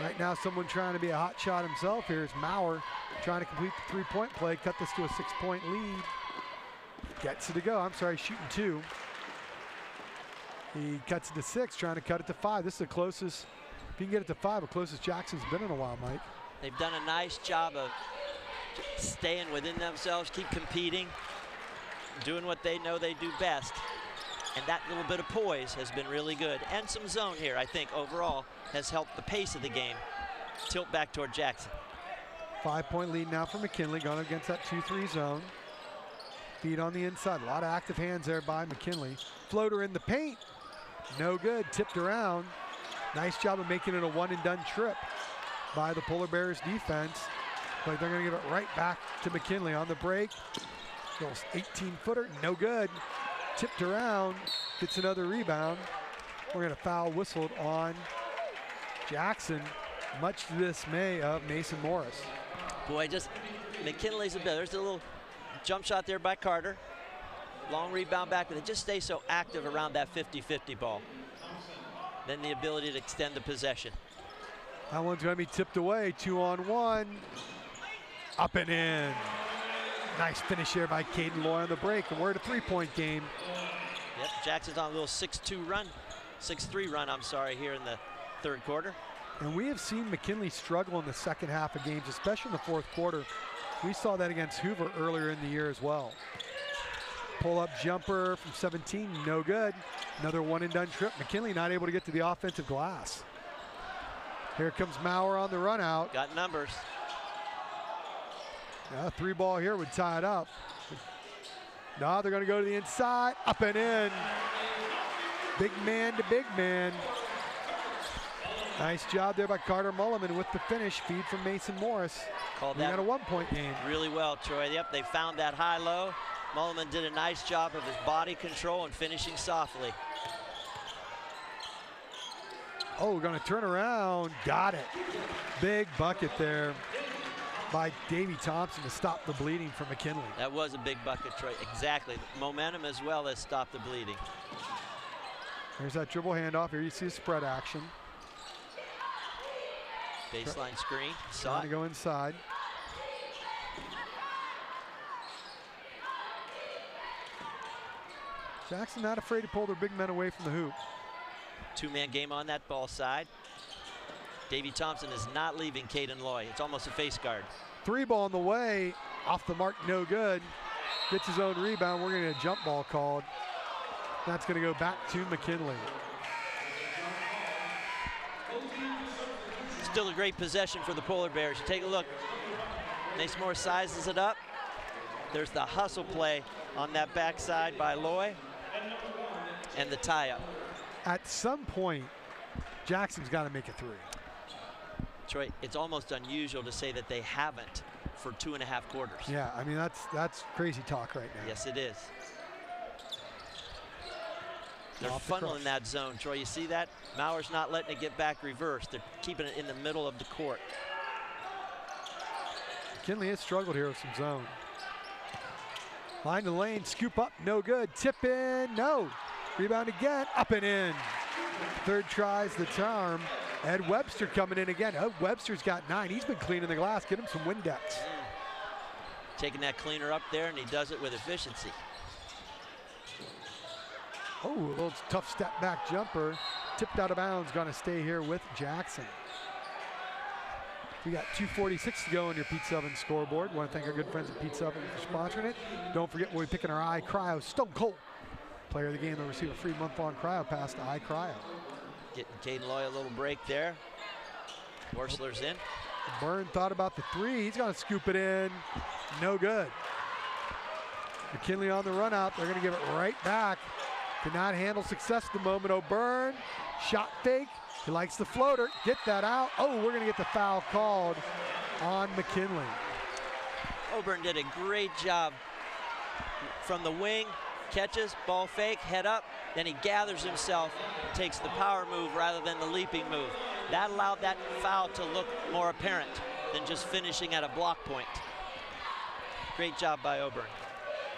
Right now, someone trying to be a hot shot himself. Here's Maurer trying to complete the three-point play, cut this to a 6-point lead. Gets it to go. I'm sorry, shooting 2. He cuts it to 6, trying to cut it to 5. This is the closest, if you can get it to 5, the closest Jackson's been in a while, Mike. They've done a nice job of staying within themselves, keep competing, doing what they know they do best. And that little bit of poise has been really good. And some zone here, I think, overall, has helped the pace of the game tilt back toward Jackson. 5-point lead now for McKinley, going against that 2-3 zone. Feed on the inside, a lot of active hands there by McKinley. Floater in the paint. No good, tipped around. Nice job of making it a one-and-done trip by the Polar Bears defense. But they're going to give it right back to McKinley on the break. Goes 18-footer, no good. Tipped around, gets another rebound. We're going to foul whistled on Jackson, much to the dismay of Mason Morris. Boy, just McKinley's a bit. There's a little jump shot there by Carter. Long rebound back, but they just stay so active around that 50-50 ball. Then the ability to extend the possession. That one's going to be tipped away, 2-on-1. Up and in. Nice finish here by Caden Loy on the break, and we're at a three-point game. Yep, Jackson's on a little 6-2 run, 6-3 run, I'm sorry, here in the third quarter. And we have seen McKinley struggle in the second half of games, especially in the fourth quarter. We saw that against Hoover earlier in the year as well. Pull-up jumper from 17, no good. Another one-and-done trip. McKinley not able to get to the offensive glass. Here comes Maurer on the run out. Got numbers. Yeah, three ball here would tie it up. Now they're going to go to the inside, up and in. Big man to big man. Nice job there by Carter Mulliman with the finish. Feed from Mason Morris. Called we that got a one-point game. Really well, Troy. Yep, they found that high-low. Mulliman did a nice job of his body control and finishing softly. Oh, we're going to turn around. Got it. Big bucket there by Davey Thompson to stop the bleeding from McKinley. That was a big bucket, Troy. Exactly. Momentum as well as stop the bleeding. Here's that dribble handoff. Here you see the spread action. Baseline screen. Saw Trying it. to go inside. Jackson not afraid to pull their big men away from the hoop. Two-man game on that ball side. Davey Thompson is not leaving Caden Loy. It's almost a face guard. Three ball on the way. Off the mark, no good. Gets his own rebound. We're going to get a jump ball called. That's going to go back to McKinley. Still a great possession for the Polar Bears. You take a look. Mason Morris sizes it up. There's the hustle play on that backside by Loy. And the tie-up. At some point, Jackson's got to make a three. Troy, it's almost unusual to say that they haven't for 2.5 quarters. Yeah, I mean, that's crazy talk right now. Yes, it is. They're funneling that zone, Troy. You see that? Maurer's not letting it get back reversed. They're keeping it in the middle of the court. McKinley has struggled here with some zone. Line to lane, scoop up, no good. Tip in, no. Rebound again, up and in. Third tries the charm. Ed Webster coming in again. Ed Webster's got 9. He's been cleaning the glass. Get him some Windex. Taking that cleaner up there, and he does it with efficiency. Oh, a little tough step back jumper. Tipped out of bounds, gonna stay here with Jackson. We got 2:46 to go on your Pizza Oven scoreboard. Want to thank our good friends at Pizza Oven for sponsoring it. Don't forget we'll be picking our iCryo Stone Cold Player of the game. They'll receive a free month-long cryo pass to iCryo. Getting Caden Loy a little break there. Worsler's in. Byrne thought about the three. He's gonna scoop it in. No good. McKinley on the run out. They're gonna give it right back. Cannot handle success at the moment. O'Byrne, shot fake. He likes the floater. Get that out. Oh, we're gonna get the foul called on McKinley. O'Byrne did a great job from the wing. Catches, ball fake, head up, then he gathers himself, takes the power move rather than the leaping move. That allowed that foul to look more apparent than just finishing at a block point. Great job by O'Byrne.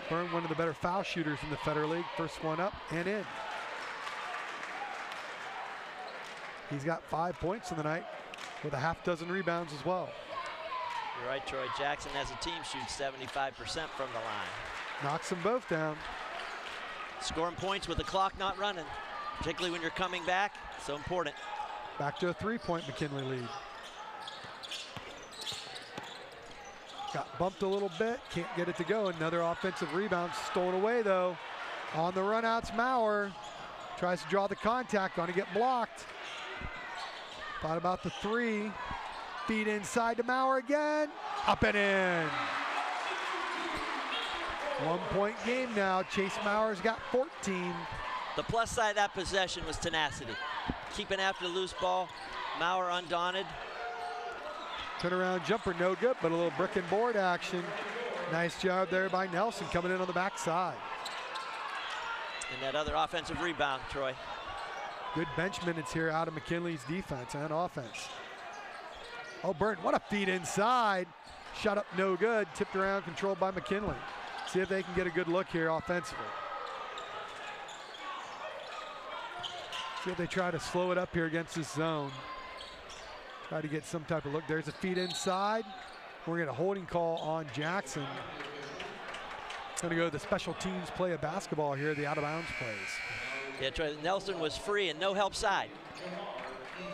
Byrne, one of the better foul shooters in the Federal League. First one up and in. He's got 5 points in the night with a half dozen rebounds as well. You're right, Troy. Jackson as a team shoots 75% from the line. Knocks them both down. Scoring points with the clock not running, particularly when you're coming back. So important. Back to a 3-point McKinley lead. Got bumped a little bit, can't get it to go. Another offensive rebound, stolen away though. On the runouts, Maurer tries to draw the contact, gonna get blocked. Thought about the three. Feed inside to Maurer again, up and in. 1-point game now. Chase Maurer's got 14. The plus side of that possession was tenacity. keeping after the loose ball. Maurer undaunted. Turnaround jumper, no good, but a little brick and board action. Nice job there by Nelson coming in on the backside. And that other offensive rebound, Troy. Good bench minutes here out of McKinley's defense and offense. Oh, Burton, what a feed inside. Shot up, no good. Tipped around, controlled by McKinley. See if they can get a good look here offensively. See if they try to slow it up here against this zone. Try to get some type of look. There's a feed inside. We're going to get a holding call on Jackson. Going to go to the special teams play of basketball here, the out of bounds plays. Yeah, Troy, Nelson was free and no help side.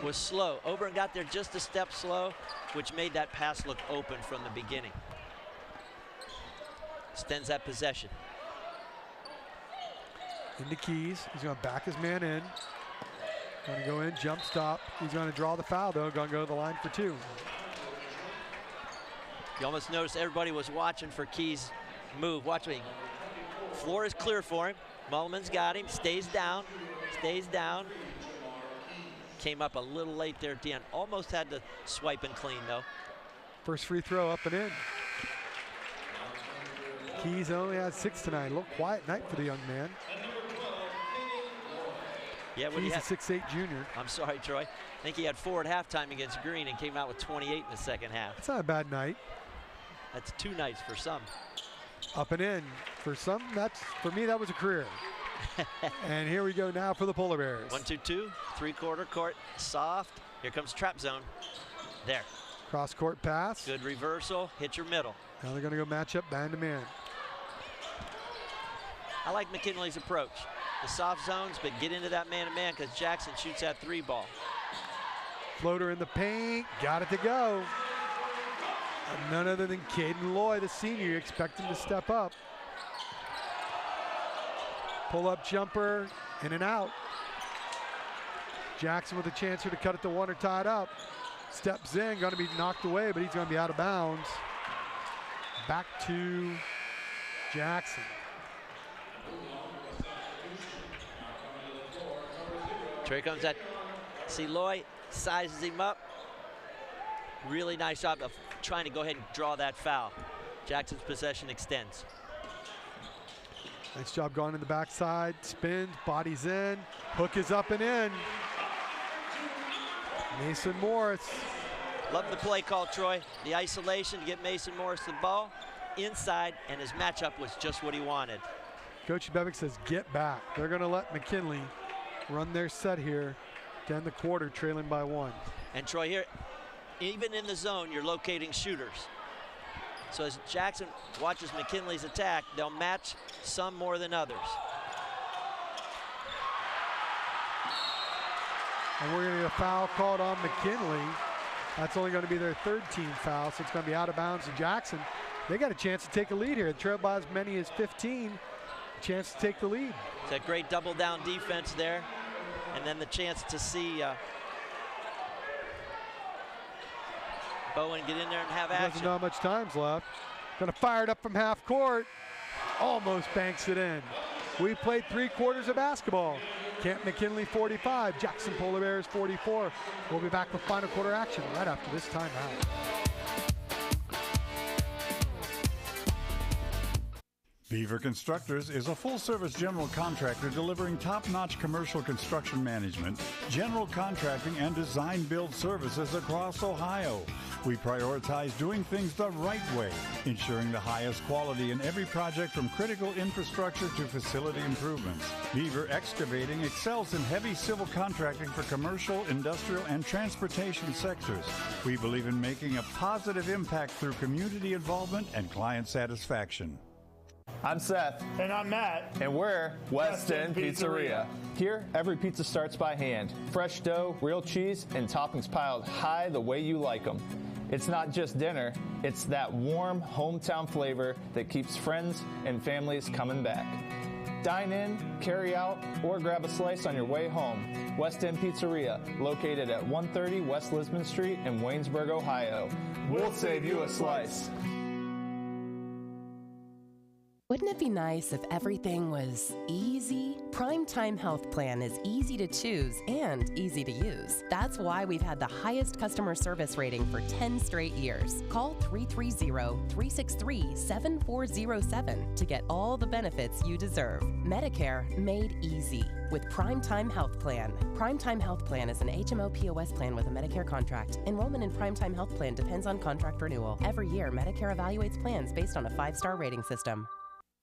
Was slow. Oberon got there just a step slow, which made that pass look open from the beginning. Extends that possession. Into Keys. He's going to back his man in. Going to go in, jump stop. He's going to draw the foul, though. Going to go to the line for two. You almost noticed everybody was watching for Keys' move. Watch me. Floor is clear for him. Mulliman's got him. Stays down. Stays down. Came up a little late there at the end. Almost had to swipe and clean, though. First free throw up and in. Keys only had 6 tonight. A little quiet night for the young man. Yeah, He's a 6'8" junior. I'm sorry, Troy. I think he had 4 at halftime against Green and came out with 28 in the second half. It's not a bad night. That's 2 nights for some. Up and in. For some, for me, that was a career. And here we go now for the Polar Bears. 1-2-2, 3-quarter court, soft. Here comes trap zone. There. Cross court pass. Good reversal, hit your middle. Now they're going to go match up man to man. I like McKinley's approach. The soft zones, but get into that man-to-man because Jackson shoots that 3 ball. Floater in the paint, got it to go. And none other than Caden Loy, the senior. You expect him to step up. Pull-up jumper, in and out. Jackson with a chance here to cut it to 1 or tie it up. Steps in, going to be knocked away, but he's going to be out of bounds. Back to Jackson. Here comes that. See, Loy sizes him up. Really nice job of trying to go ahead and draw that foul. Jackson's possession extends. Nice job going in the backside. Spins, bodies in. Hook is up and in. Mason Morris. Love the play call, Troy. The isolation to get Mason Morris the ball inside, and his matchup was just what he wanted. Coach Bevick says, get back. They're going to let McKinley run their set here to end the quarter, trailing by 1. And Troy, here, even in the zone, you're locating shooters. So as Jackson watches McKinley's attack, they'll match some more than others. And we're going to get a foul called on McKinley. That's only going to be their 3rd team foul, so it's going to be out of bounds to Jackson. They got a chance to take a lead here. Trailed by as many as 15. Chance to take the lead. It's a great double down defense there. And then the chance to see Bowen get in there and have action. Doesn't know how much time's left. Gonna fire it up from half court. Almost banks it in. We played 3 quarters of basketball. Canton McKinley 45, Jackson Polar Bears 44. We'll be back with final quarter action right after this timeout. Beaver Constructors is a full-service general contractor delivering top-notch commercial construction management, general contracting, and design-build services across Ohio. We prioritize doing things the right way, ensuring the highest quality in every project from critical infrastructure to facility improvements. Beaver Excavating excels in heavy civil contracting for commercial, industrial, and transportation sectors. We believe in making a positive impact through community involvement and client satisfaction. I'm Seth. And I'm Matt. And we're West End Pizzeria. Here, every pizza starts by hand. Fresh dough, real cheese, and toppings piled high the way you like them. It's not just dinner, it's that warm hometown flavor that keeps friends and families coming back. Dine in, carry out, or grab a slice on your way home. West End Pizzeria, located at 130 West Lisbon Street in Waynesburg, Ohio. We'll save you a slice. Wouldn't it be nice if everything was easy? Primetime Health Plan is easy to choose and easy to use. That's why we've had the highest customer service rating for 10 straight years. Call 330-363-7407 to get all the benefits you deserve. Medicare made easy with Primetime Health Plan. Primetime Health Plan is an HMO POS plan with a Medicare contract. Enrollment in Primetime Health Plan depends on contract renewal. Every year, Medicare evaluates plans based on a 5-star rating system.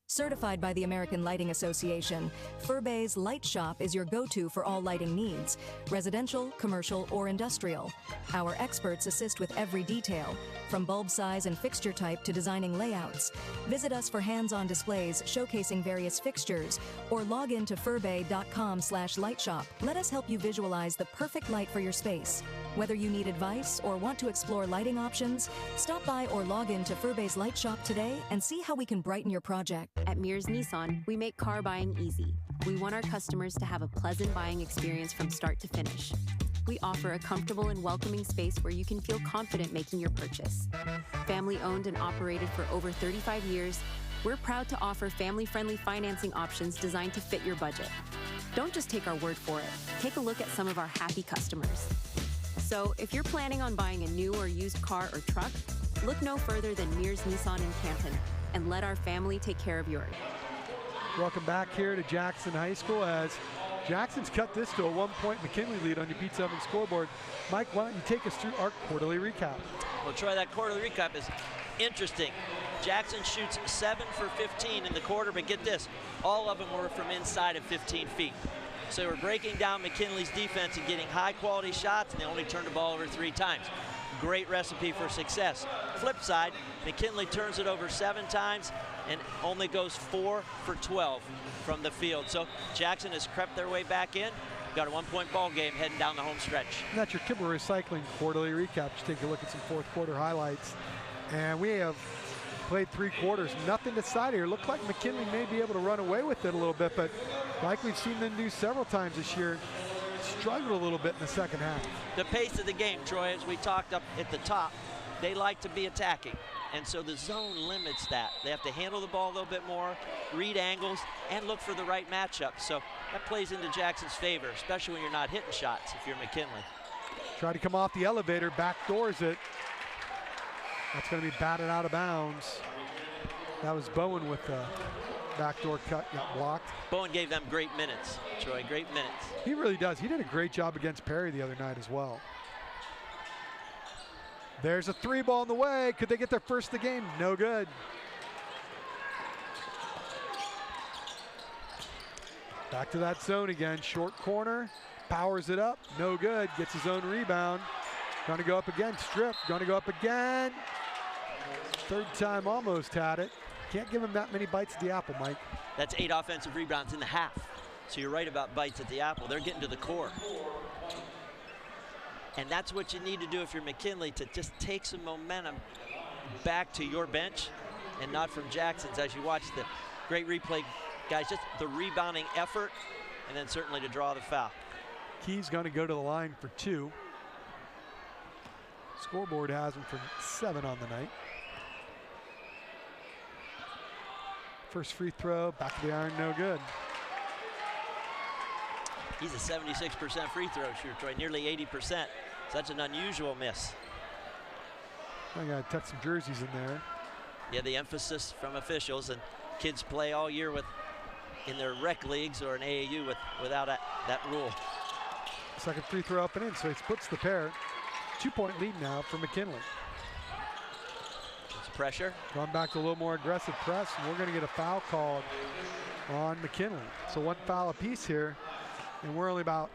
Certified by the American Lighting Association, Furbay's Light Shop is your go-to for all lighting needs, residential, commercial, or industrial. Our experts assist with every detail, from bulb size and fixture type to designing layouts. Visit us for hands-on displays showcasing various fixtures, or log in to furbay.com/lightshop. Let us help you visualize the perfect light for your space. Whether you need advice or want to explore lighting options, stop by or log in to Furbay's Light Shop today and see how we can brighten your project. At Mears Nissan, we make car buying easy. We want our customers to have a pleasant buying experience from start to finish. We offer a comfortable and welcoming space where you can feel confident making your purchase. Family owned and operated for over 35 years, we're proud to offer family-friendly financing options designed to fit your budget. Don't just take our word for it. Take a look at some of our happy customers. So if you're planning on buying a new or used car or truck, look no further than Mears Nissan in Canton and let our family take care of yours. Welcome back here to Jackson High School as Jackson's cut this to a 1-point McKinley lead on your Beat 7 scoreboard. Mike, why don't you take us through our quarterly recap? Well, Troy, that quarterly recap is interesting. Jackson shoots 7 for 15 in the quarter, but get this, all of them were from inside of 15 feet. So we're breaking down McKinley's defense and getting high-quality shots, and they only turned the ball over 3 times. Great recipe for success. Flip side, McKinley turns it over 7 times and only goes 4 for 12 from the field. So Jackson has crept their way back in. Got a 1-point ball game heading down the home stretch. And that's your Kibble Recycling quarterly recap. Just take a look at some fourth quarter highlights. And we have played 3 quarters. Nothing decided here. Looked like McKinley may be able to run away with it a little bit, but like we've seen them do several times this year, struggled a little bit in the second half. The pace of the game, Troy, as we talked up at the top, they like to be attacking. And so the zone limits that. They have to handle the ball a little bit more, read angles, and look for the right matchup. So that plays into Jackson's favor, especially when you're not hitting shots if you're McKinley. Try to come off the elevator, backdoors it. That's going to be batted out of bounds. That was Bowen with the backdoor cut, got blocked. Bowen gave them great minutes, Troy, great minutes. He really does. He did a great job against Perry the other night as well. There's a 3 ball in the way. Could they get their first of the game? No good. Back to that zone again. Short corner, powers it up. No good. Gets his own rebound. Going to go up again. Strip. Going to go up again. Third time almost had it. Can't give him that many bites at the apple, Mike. That's 8 offensive rebounds in the half. So you're right about bites at the apple. They're getting to the core. And that's what you need to do if you're McKinley, to just take some momentum back to your bench and not from Jackson's, as you watch the great replay, guys, just the rebounding effort, and then certainly to draw the foul. Key's going to go to the line for 2. Scoreboard has him for 7 on the night. First free throw, back to the iron, no good. He's a 76% free throw shooter, Troy, nearly 80%. Such an unusual miss. I got to tuck some jerseys in there. Yeah, the emphasis from officials, and kids play all year with in their rec leagues or an AAU without that rule. Second free throw up and in, so he splits the pair. 2-point lead now for McKinley. It's pressure. Going back to a little more aggressive press, and we're going to get a foul called on McKinley. So 1 foul apiece here, and we're only about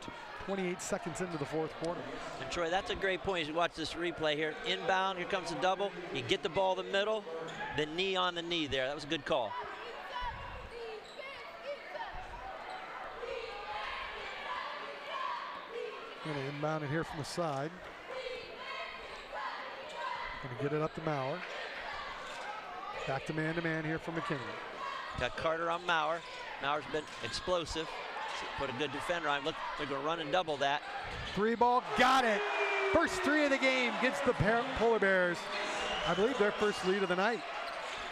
28 seconds into the fourth quarter. And Troy, that's a great point as you watch this replay here. Inbound, here comes the double. You get the ball in the middle, the knee on the knee there. That was a good call. Going to inbound it here from the side. Going to get it up to Maurer. Back to man here for McKinley. Got Carter on Maurer. Maurer's been explosive. Put a good defender on him. Look, they're going to run and double that. 3 ball, got it. First 3 of the game against the Polar Bears. I believe their first lead of the night.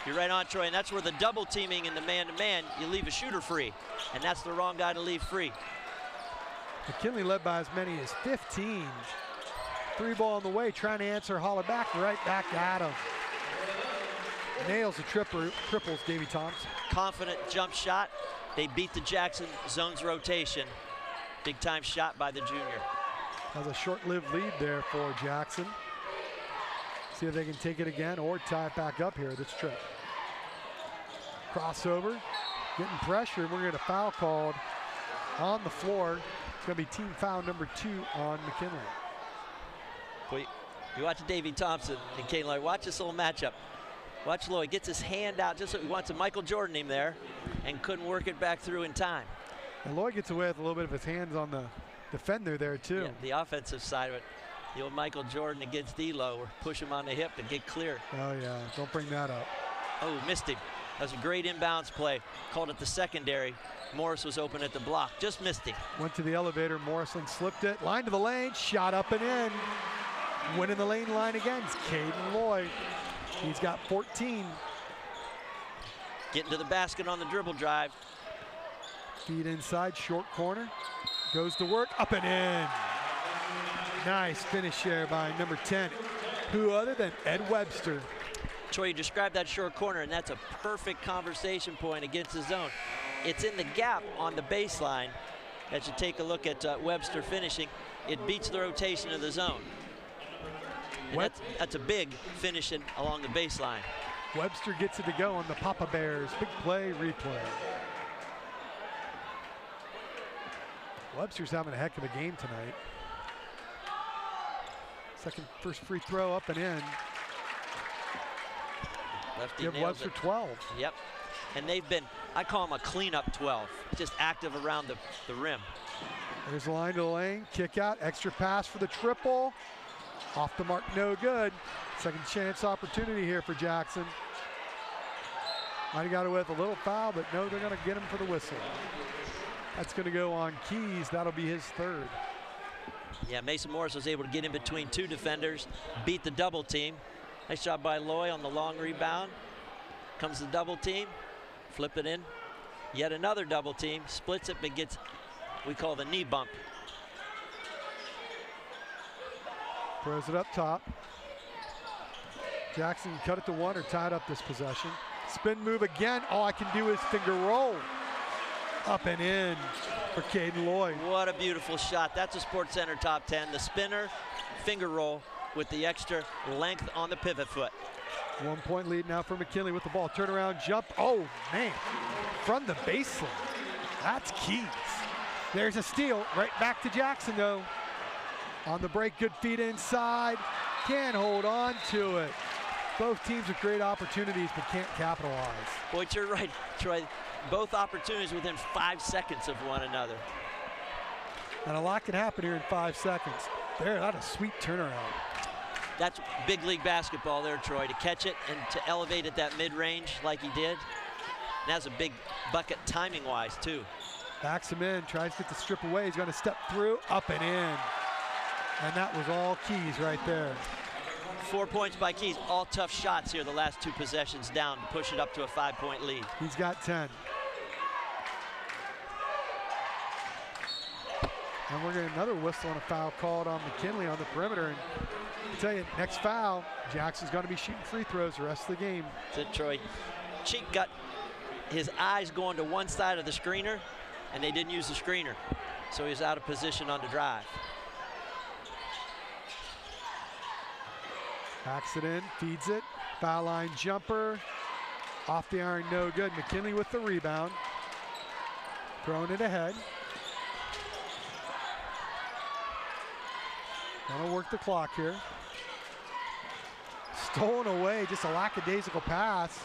You're right on, Troy, and that's where the double teaming in the man-to-man, you leave a shooter free, and that's the wrong guy to leave free. McKinley led by as many as 15. 3 ball on the way, trying to answer, holler back, right back at him. Nails the triples, Davey Thompson. Confident jump shot. They beat the Jackson zone's rotation. Big time shot by the junior. Has a short-lived lead there for Jackson. See if they can take it again or tie it back up here this trip. Crossover, getting pressure, and we're going to get a foul called on the floor. It's going to be team foul number 2 on McKinley. Boy, you watch Davey Thompson and Kane Lloyd. Watch this little matchup. Watch Lloyd gets his hand out just so he wants a Michael Jordan him there and couldn't work it back through in time. And Lloyd gets away with a little bit of his hands on the defender there too. Yeah, the offensive side of it. The old Michael Jordan against D'Lo, or push him on the hip to get clear. Oh yeah, don't bring that up. Oh, missed him. That was a great inbounds play. Called it the secondary. Morris was open at the block, just missed him. Went to the elevator, Morrison slipped it, line to the lane, shot up and in. Winning the lane line again, it's Caden Lloyd. He's got 14. Getting to the basket on the dribble drive. Feed inside, short corner. Goes to work, up and in. Nice finish there by number 10. Who other than Ed Webster. Troy, you described that short corner, and that's a perfect conversation point against the zone. It's in the gap on the baseline that you take a look at Webster finishing. It beats the rotation of the zone. And that's a big finishing along the baseline. Webster gets it to go on the Papa Bears. Big play, replay. Webster's having a heck of a game tonight. First free throw up and in. Lefty give nails Webster it. 12. Yep. And they've been, I call them a cleanup 12. Just active around the rim. There's the line to the lane, kick out, extra pass for the triple. Off the mark, no good. Second chance opportunity here for Jackson. Might have got away with a little foul, but no, they're gonna get him for the whistle. That's gonna go on Keys, that'll be his 3rd. Yeah, Mason Morris was able to get in between 2 defenders, beat the double team. Nice job by Loy on the long rebound. Comes the double team, flip it in. Yet another double team, splits it, but gets, we call the knee bump. Throws it up top. Jackson cut it to 1 or tied up this possession. Spin move again. All I can do is finger roll. Up and in for Caden Lloyd. What a beautiful shot. That's a Sports Center top 10. The spinner, finger roll with the extra length on the pivot foot. 1 point lead now for McKinley with the ball. Turnaround jump. Oh, man. From the baseline. That's Keys. There's a steal. Right back to Jackson, though. On the break, good feet inside. Can't hold on to it. Both teams with great opportunities, but can't capitalize. Boy, you're right, Troy. Both opportunities within 5 seconds of one another. And a lot can happen here in 5 seconds. There, that's a sweet turnaround. That's big league basketball there, Troy, to catch it and to elevate it that mid-range like he did. And that's a big bucket timing-wise, too. Backs him in, tries to get the strip away. He's going to step through, up and in. And that was all Keys right there. 4 points by Keys. All tough shots here the last 2 possessions down to push it up to a 5-point lead. He's got 10. And we're getting another whistle and a foul called on McKinley on the perimeter. And I tell you, next foul, Jackson's going to be shooting free throws the rest of the game. That's it, Troy. Cheek got his eyes going to one side of the screener, and they didn't use the screener. So he's out of position on the drive. Backs it in, feeds it, foul line jumper, off the iron, no good. McKinley with the rebound, throwing it ahead. Gonna work the clock here. Stolen away, just a lackadaisical pass.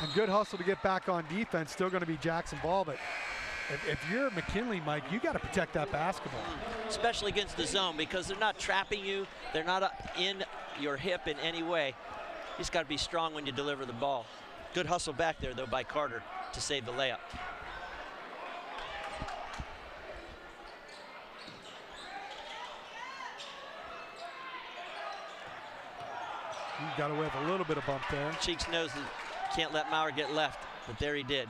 And good hustle to get back on defense, still gonna be Jackson ball, but if you're McKinley, Mike, you got to protect that basketball. Especially against the zone, because they're not trapping you. They're not in your hip in any way. You just got to be strong when you deliver the ball. Good hustle back there, though, by Carter to save the layup. You got away with a little bit of bump there. Cheeks knows that Can't let Maurer get left, but there he did.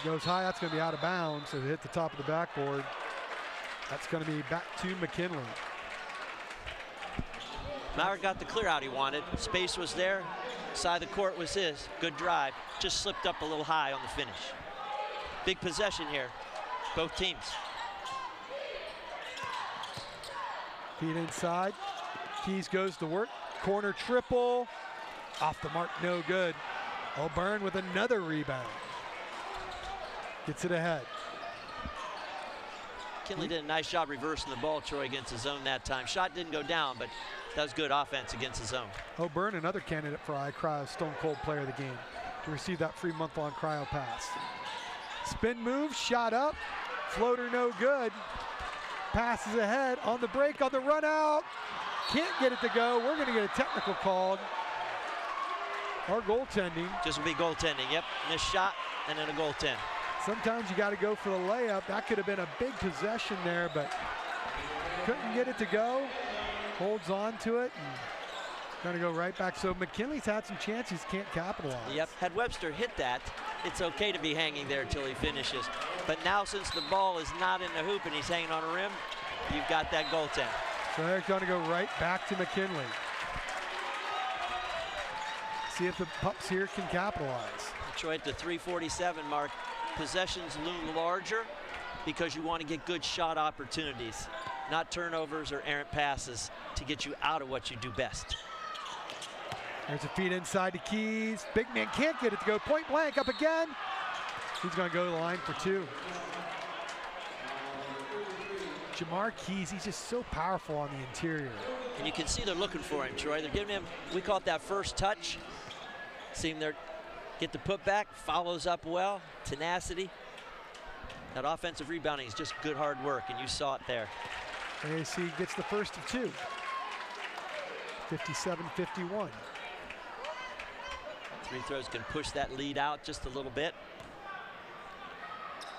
Goes high, that's going to be out of bounds, so it hit the top of the backboard. That's going to be back to McKinley. Maurer got the clear out he wanted. Space was there. Side of the court was his. Good drive. Just slipped up a little high on the finish. Big possession here, both teams. Feet inside. Keys goes to work. Corner triple. Off the mark, no good. O'Byrne with another rebound. Gets it ahead. McKinley did a nice job reversing the ball, Troy, against the zone that time. Shot didn't go down, but that was good offense against the zone. O'Byrne, another candidate for iCryo Stone Cold Player of the Game, to receive that free month-long cryo pass. Spin move, shot up, floater no good. Passes ahead on the break, on the run out. Can't get it to go. We're going to get a technical called. Or goaltending. Just will be goaltending, yep. Missed shot and then a goaltend. Sometimes you got to go for the layup. That could have been a big possession there, but couldn't get it to go. Holds on to it and going to go right back. So McKinley's had some chances, can't capitalize. Yep, had Webster hit that, it's okay to be hanging there till he finishes. But now since the ball is not in the hoop and he's hanging on a rim, you've got that goaltend. So they're going to go right back to McKinley. See if the Pups here can capitalize. Troy, at the 3:47 mark, possessions loom larger because you want to get good shot opportunities, not turnovers or errant passes to get you out of what you do best. There's a feed inside to Keys. Big man can't get it to go. Point blank, up again. He's going to go to the line for two. Jamar Keys, he's just so powerful on the interior. And you can see they're looking for him, Troy. They're giving him, we call it that first touch. See him there, get the putback, follows up well, tenacity. That offensive rebounding is just good hard work, and you saw it there. AAC gets the first of two. 57-51. Three throws can push that lead out just a little bit.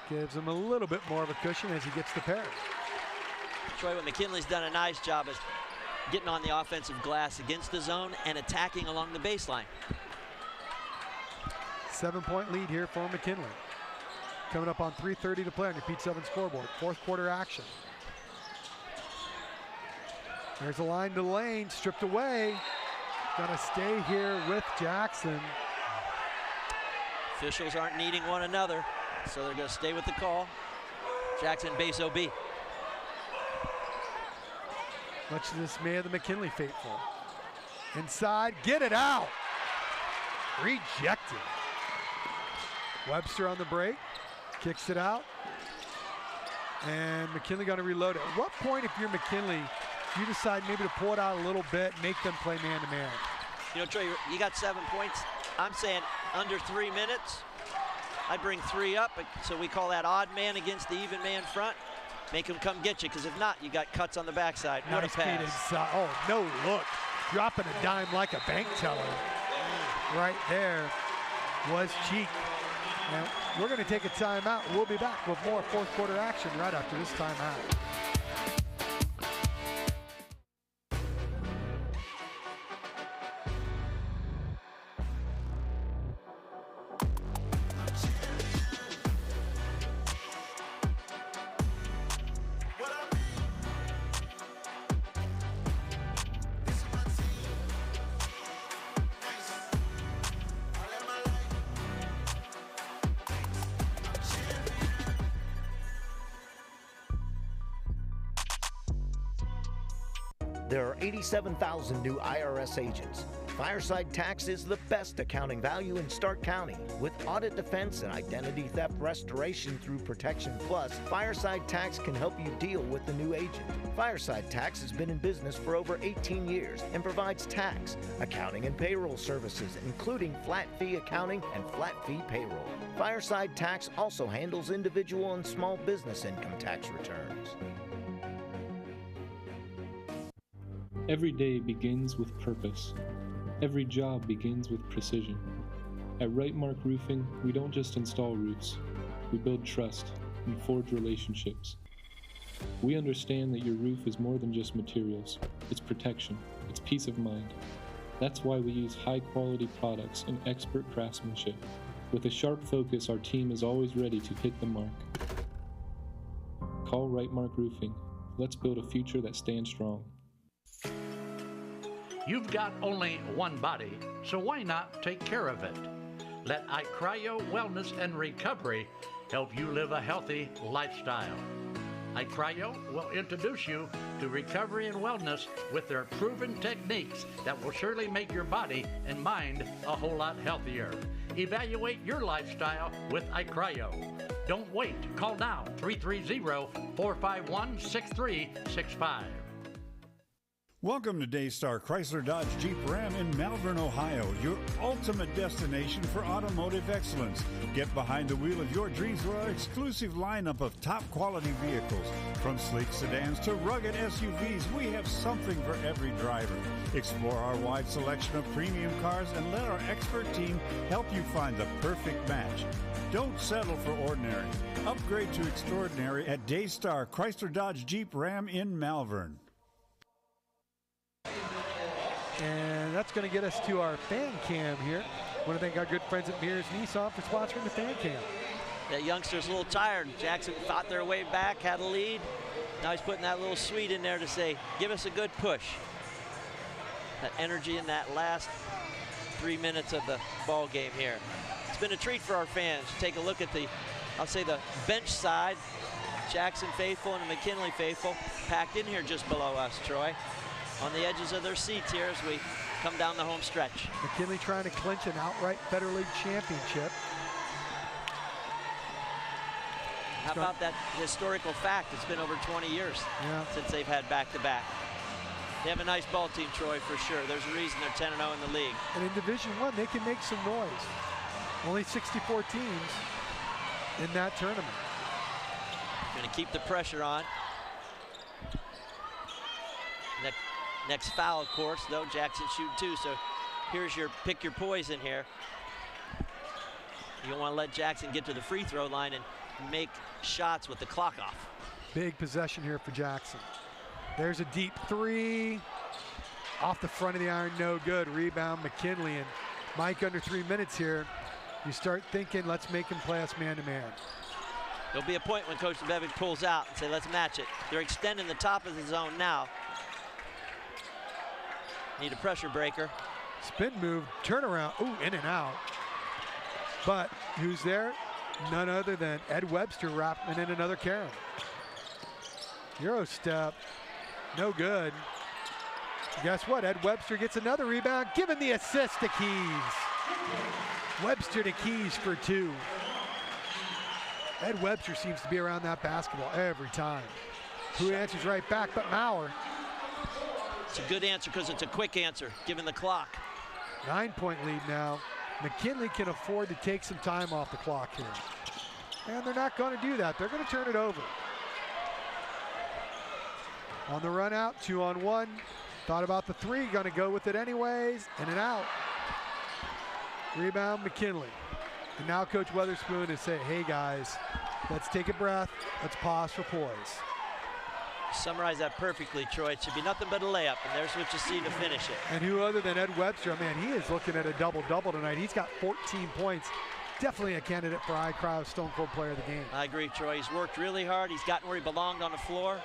Gives him a little bit more of a cushion as he gets the pair. Troy, what McKinley's done a nice job is getting on the offensive glass against the zone and attacking along the baseline. 7-point lead here for McKinley. Coming up on 3:30 to play on your Pete 7 scoreboard. Fourth quarter action. There's a line to lane, stripped away. Gotta stay here with Jackson. Officials aren't needing one another, so they're gonna stay with the call. Jackson base OB. Much to the dismay of the McKinley faithful. Inside, get it out. Rejected. Webster on the break, kicks it out. And McKinley gonna reload it. At what point, if you're McKinley, you decide maybe to pull it out a little bit, make them play man-to-man? You know, Troy, you got 7 points. I'm saying under 3 minutes, I'd bring 3 up, so we call that odd man against the even man front. Make him come get you, because if not, you got cuts on the backside. What a pass. Inside. Oh, no look. Dropping a dime like a bank teller. Right there was Cheek. And we're going to take a timeout. We'll be back with more fourth quarter action right after this timeout. There are 87,000 new IRS agents. Fireside Tax is the best accounting value in Stark County. With audit defense and identity theft restoration through Protection Plus, Fireside Tax can help you deal with the new agent. Fireside Tax has been in business for over 18 years and provides tax, accounting, and payroll services, including flat fee accounting and flat fee payroll. Fireside Tax also handles individual and small business income tax returns. Every day begins with purpose. Every job begins with precision. At Right Mark Roofing, we don't just install roofs. We build trust and forge relationships. We understand that your roof is more than just materials. It's protection. It's peace of mind. That's why we use high-quality products and expert craftsmanship. With a sharp focus, our team is always ready to hit the mark. Call Right Mark Roofing. Let's build a future that stands strong. You've got only one body, so why not take care of it? Let iCryo Wellness and Recovery help you live a healthy lifestyle. iCryo will introduce you to recovery and wellness with their proven techniques that will surely make your body and mind a whole lot healthier. Evaluate your lifestyle with iCryo. Don't wait. Call now, 330-451-6365. Welcome to Daystar Chrysler Dodge Jeep Ram in Malvern, Ohio, your ultimate destination for automotive excellence. Get behind the wheel of your dreams with our exclusive lineup of top quality vehicles. From sleek sedans to rugged SUVs, we have something for every driver. Explore our wide selection of premium cars and let our expert team help you find the perfect match. Don't settle for ordinary. Upgrade to extraordinary at Daystar Chrysler Dodge Jeep Ram in Malvern. And that's going to get us to our fan cam here. I want to thank our good friends at Mears Nissan for sponsoring the fan cam. That youngster's a little tired. Jackson fought their way back, had a lead. Now he's putting that little sweet in there to say, give us a good push. That energy in that last 3 minutes of the ball game here. It's been a treat for our fans. Take a look at the, I'll say the bench side. Jackson faithful and the McKinley faithful packed in here just below us, Troy. On the edges of their seats here as we come down the home stretch. McKinley trying to clinch an outright Federal League championship. How about that historical fact? It's been over 20 years since they've had back-to-back. They have a nice ball team, Troy, for sure. There's a reason they're 10-0 in the league. And in Division I, they can make some noise. Only 64 teams in that tournament. Going to keep the pressure on. Next foul, of course, though. Jackson shooting two, so here's your pick your poison here. You don't want to let Jackson get to the free throw line and make shots with the clock off. Big possession here for Jackson. There's a deep three. Off the front of the iron, no good. Rebound, McKinley. And Mike, under 3 minutes here, you start thinking, let's make him play us man-to-man. There'll be a point when Coach Bevic pulls out and say, let's match it. They're extending the top of the zone now. Need a pressure breaker. Spin move, turnaround, ooh, in and out. But who's there? None other than Ed Webster wrapping in another Karen. Euro step, no good. Guess what? Ed Webster gets another rebound, giving the assist to Keys. Webster to Keys for two. Ed Webster seems to be around that basketball every time. Who answers right back but Maurer. It's a good answer because it's a quick answer, given the clock. 9-point lead now. McKinley can afford to take some time off the clock here. And they're not going to do that. They're going to turn it over. On the run out, 2-on-1. Thought about the three, going to go with it anyways. In and out. Rebound, McKinley. And now Coach Weatherspoon is saying, hey guys, let's take a breath. Let's pause for poise. Summarize that perfectly, Troy. It should be nothing but a layup, and there's what you see to finish it. And who other than Ed Webster? Man, he is looking at a double-double tonight. He's got 14 points. Definitely a candidate for iCryo Stone Cold Player of the Game. I agree, Troy. He's worked really hard. He's gotten where he belonged on the floor.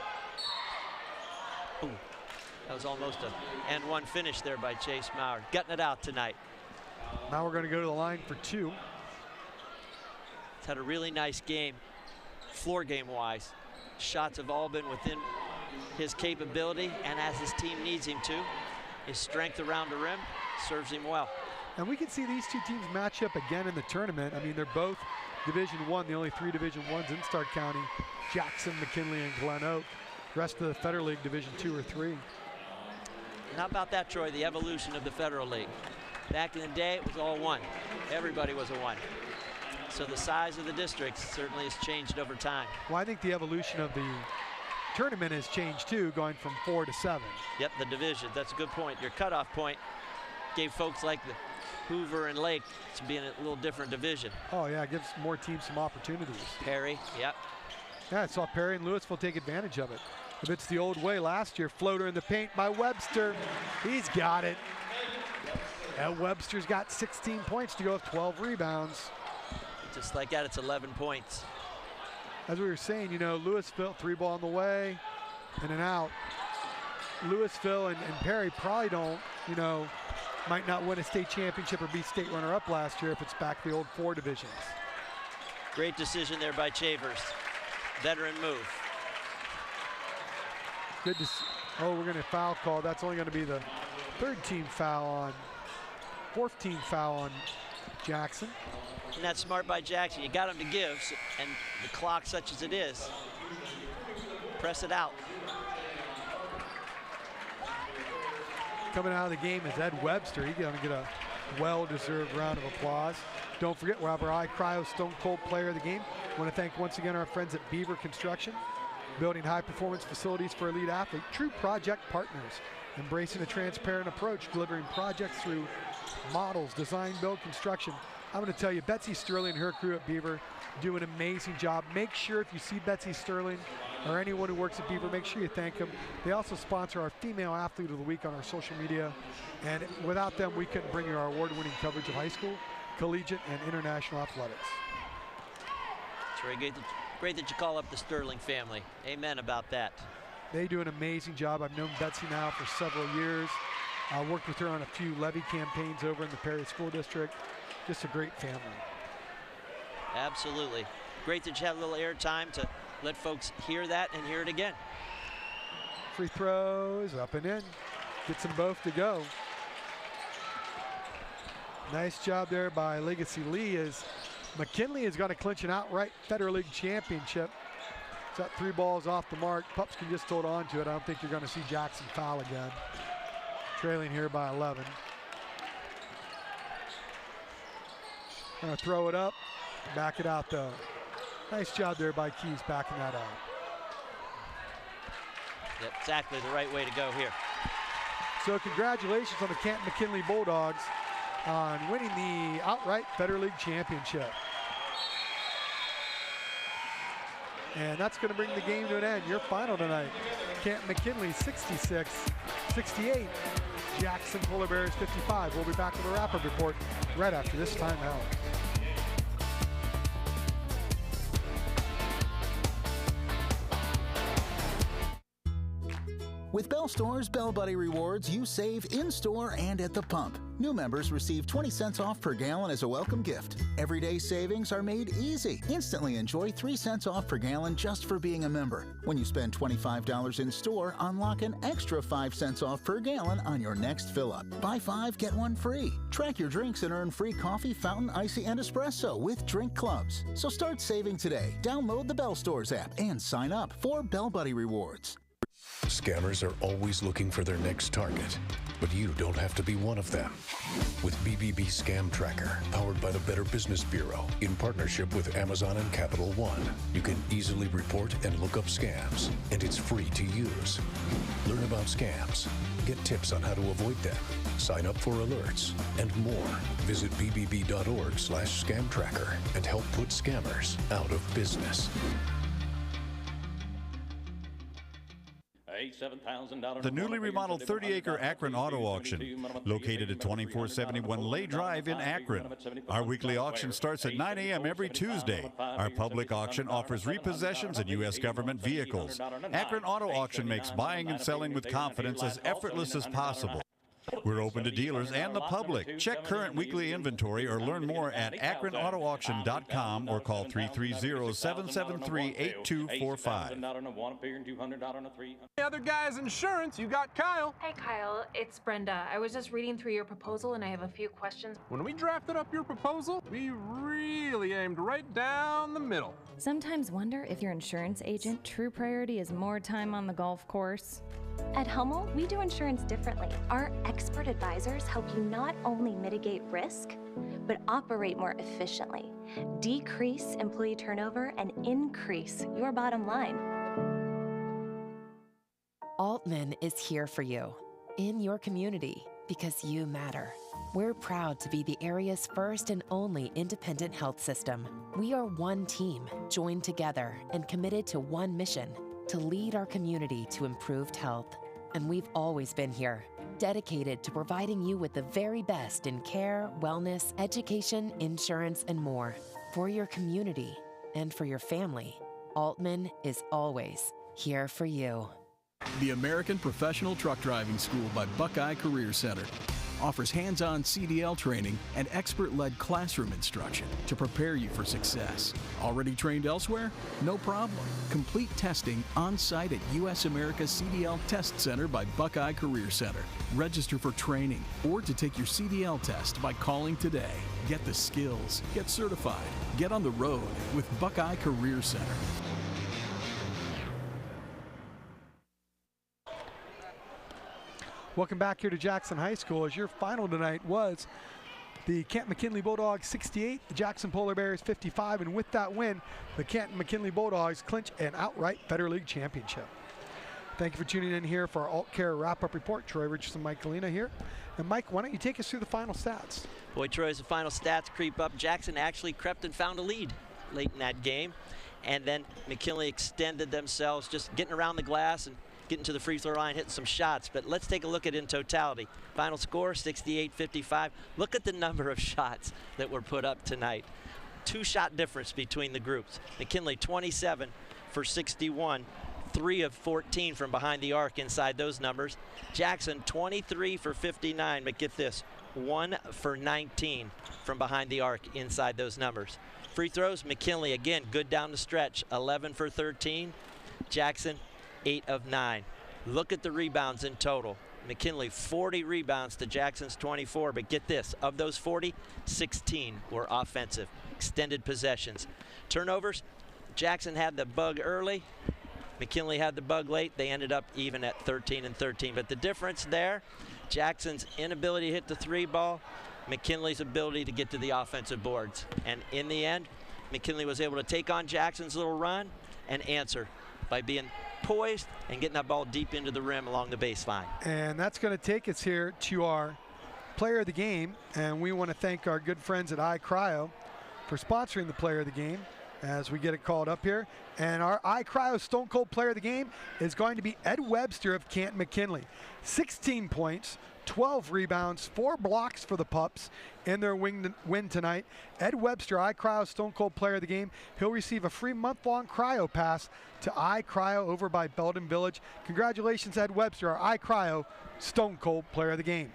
Ooh, that was almost an and-one finish there by Chase Maurer. Gutting it out tonight. Now we're going to go to the line for two. He's had a really nice game, floor game-wise. Shots have all been within his capability and as his team needs him to. His strength around the rim serves him well. And we can see these two teams match up again in the tournament. I mean, they're both Division I, the only three Division Is in Stark County. Jackson, McKinley, and Glen Oak. The rest of the Federal League Division II or III. And how about that, Troy, the evolution of the Federal League? Back in the day, it was all one. Everybody was a one. So the size of the districts certainly has changed over time. Well, I think the evolution of the tournament has changed too, going from 4 to 7. Yep, the division, that's a good point. Your cutoff point gave folks like the Hoover and Lake to be in a little different division. Oh yeah, it gives more teams some opportunities. Perry, yep. Yeah, I saw Perry and Louisville take advantage of it. If it's the old way last year, floater in the paint by Webster. He's got it. And Webster's got 16 points to go with 12 rebounds. Just like that, it's 11 points. As we were saying, you know, Louisville, 3-ball on the way, in and out. Louisville and Perry probably don't, you know, might not win a state championship or be state runner-up last year if it's back to the old 4 divisions. Great decision there by Chavers. Veteran move. Good to see. Oh, we're going to foul call. That's only going to be the 3rd team foul on, 4th team foul on Jackson. And that's smart by Jackson. You got him to give, and the clock, such as it is, press it out. Coming out of the game is Ed Webster. He's going to get a well-deserved round of applause. Don't forget, we'll have our I Cryo Stone Cold Player of the Game. I want to thank once again our friends at Beaver Construction, building high-performance facilities for elite athletes. True project partners, embracing a transparent approach, delivering projects through models, design, build, construction. I'm going to tell you, Betsy Sterling and her crew at Beaver do an amazing job. Make sure if you see Betsy Sterling or anyone who works at Beaver, make sure you thank them. They also sponsor our Female Athlete of the Week on our social media. And without them, we couldn't bring you our award-winning coverage of high school, collegiate, and international athletics. It's very great that you call up the Sterling family. Amen about that. They do an amazing job. I've known Betsy now for several years. I worked with her on a few levy campaigns over in the Perry School District. Just a great family. Absolutely. Great that you have a little airtime to let folks hear that and hear it again. Free throws, up and in. Gets them both to go. Nice job there by Legacy Lee as McKinley is going to clinch an outright Federal League championship. It's got 3 balls off the mark. Pups can just hold on to it. I don't think you're going to see Jackson foul again. Trailing here by 11. Gonna throw it up, back it out though. Nice job there by Keys backing that out. Exactly the right way to go here. So congratulations on the Canton McKinley Bulldogs on winning the outright Federal League championship. And that's going to bring the game to an end. Your final tonight, Canton McKinley 66-68, Jackson Polar Bears 55. We'll be back with a wrap-up report right after this timeout. With Bell Store's Bell Buddy Rewards, you save in-store and at the pump. New members receive 20 cents off per gallon as a welcome gift. Everyday savings are made easy. Instantly enjoy 3 cents off per gallon just for being a member. When you spend $25 in store, unlock an extra 5 cents off per gallon on your next fill-up. Buy 5, get 1 free. Track your drinks and earn free coffee, fountain, icy, and espresso with drink clubs. So start saving today. Download the Bell Stores app and sign up for Bell Buddy Rewards. Scammers are always looking for their next target, but you don't have to be one of them. With BBB Scam Tracker, powered by the Better Business Bureau, in partnership with Amazon and Capital One, you can easily report and look up scams, and it's free to use. Learn about scams, get tips on how to avoid them, sign up for alerts, and more. Visit bbb.org/scam tracker and help put scammers out of business. The newly remodeled 30-acre Akron Auto Auction, located at 2471 Lay Drive in Akron. Our weekly auction starts at 9 a.m. every Tuesday. Our public auction offers repossessions and U.S. government vehicles. Akron Auto Auction makes buying and selling with confidence as effortless as possible. We're open to dealers and the public. Check current weekly inventory or learn more at akronautoauction.com or call 330-773-8245. The other guy's insurance, you got Kyle. Hey Kyle, it's Brenda. I was just reading through your proposal and I have a few questions. When we drafted up your proposal, we really aimed right down the middle. Sometimes wonder if your insurance agent true priority is more time on the golf course. At Hummel, we do insurance differently. Our expert advisors help you not only mitigate risk, but operate more efficiently, decrease employee turnover, and increase your bottom line. Altman is here for you, in your community, because you matter. We're proud to be the area's first and only independent health system. We are one team, joined together and committed to one mission, to lead our community to improved health. And we've always been here, dedicated to providing you with the very best in care, wellness, education, insurance, and more. For your community and for your family, Altman is always here for you. The American Professional Truck Driving School by Buckeye Career Center offers hands-on CDL training and expert-led classroom instruction to prepare you for success. Already trained elsewhere? No problem. Complete testing on-site at U.S. America CDL Test Center by Buckeye Career Center. Register for training or to take your CDL test by calling today. Get the skills, get certified, get on the road with Buckeye Career Center. Welcome back here to Jackson High School. As your final tonight was the Canton McKinley Bulldogs 68, the Jackson Polar Bears 55, and with that win, the Canton McKinley Bulldogs clinch an outright Federal League championship. Thank you for tuning in here for our Alt Care wrap-up report. Troy Richardson, Mike Galena here. And Mike, why don't you take us through the final stats? Boy, Troy, as the final stats creep up, Jackson actually crept and found a lead late in that game. And then McKinley extended themselves, just getting around the glass and getting to the free throw line, hitting some shots. But let's take a look at it in totality. Final score, 68-55. Look at the number of shots that were put up tonight. 2-shot difference between the groups. McKinley 27 for 61, 3 of 14 from behind the arc inside those numbers. Jackson 23 for 59, but get this, 1 for 19 from behind the arc inside those numbers. Free throws, McKinley again good down the stretch, 11 for 13. Jackson 8 of 9. Look at the rebounds in total. McKinley 40 rebounds to Jackson's 24, but get this, of those 40, 16 were offensive, extended possessions. Turnovers, Jackson had the bug early, McKinley had the bug late. They ended up even at 13 and 13, but the difference there, Jackson's inability to hit the 3 ball, McKinley's ability to get to the offensive boards. And in the end, McKinley was able to take on Jackson's little run and answer by being poised and getting that ball deep into the rim along the baseline. And that's going to take us here to our player of the game, and we want to thank our good friends at iCryo for sponsoring the player of the game as we get it called up here. And our iCryo Stone Cold player of the game is going to be Ed Webster of Canton McKinley. 16 points, 12 rebounds, 4 blocks for the Pups in their win tonight. Ed Webster, iCryo Stone Cold player of the game. He'll receive a free month-long cryo pass to iCryo over by Belden Village. Congratulations, Ed Webster, our iCryo Stone Cold player of the game.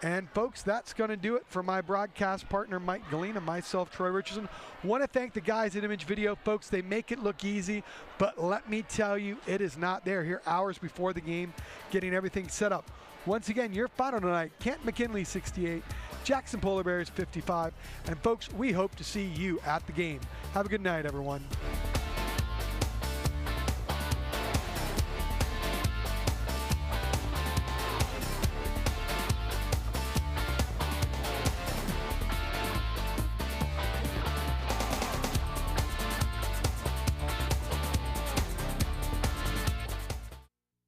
And folks, that's going to do it for my broadcast partner, Mike Galena, myself, Troy Richardson. Want to thank the guys at Image Video. Folks, they make it look easy, but let me tell you, it is not. They're here hours before the game, getting everything set up. Once again, your final tonight, Canton McKinley 68, Jackson Polar Bears 55. And folks, we hope to see you at the game. Have a good night, everyone.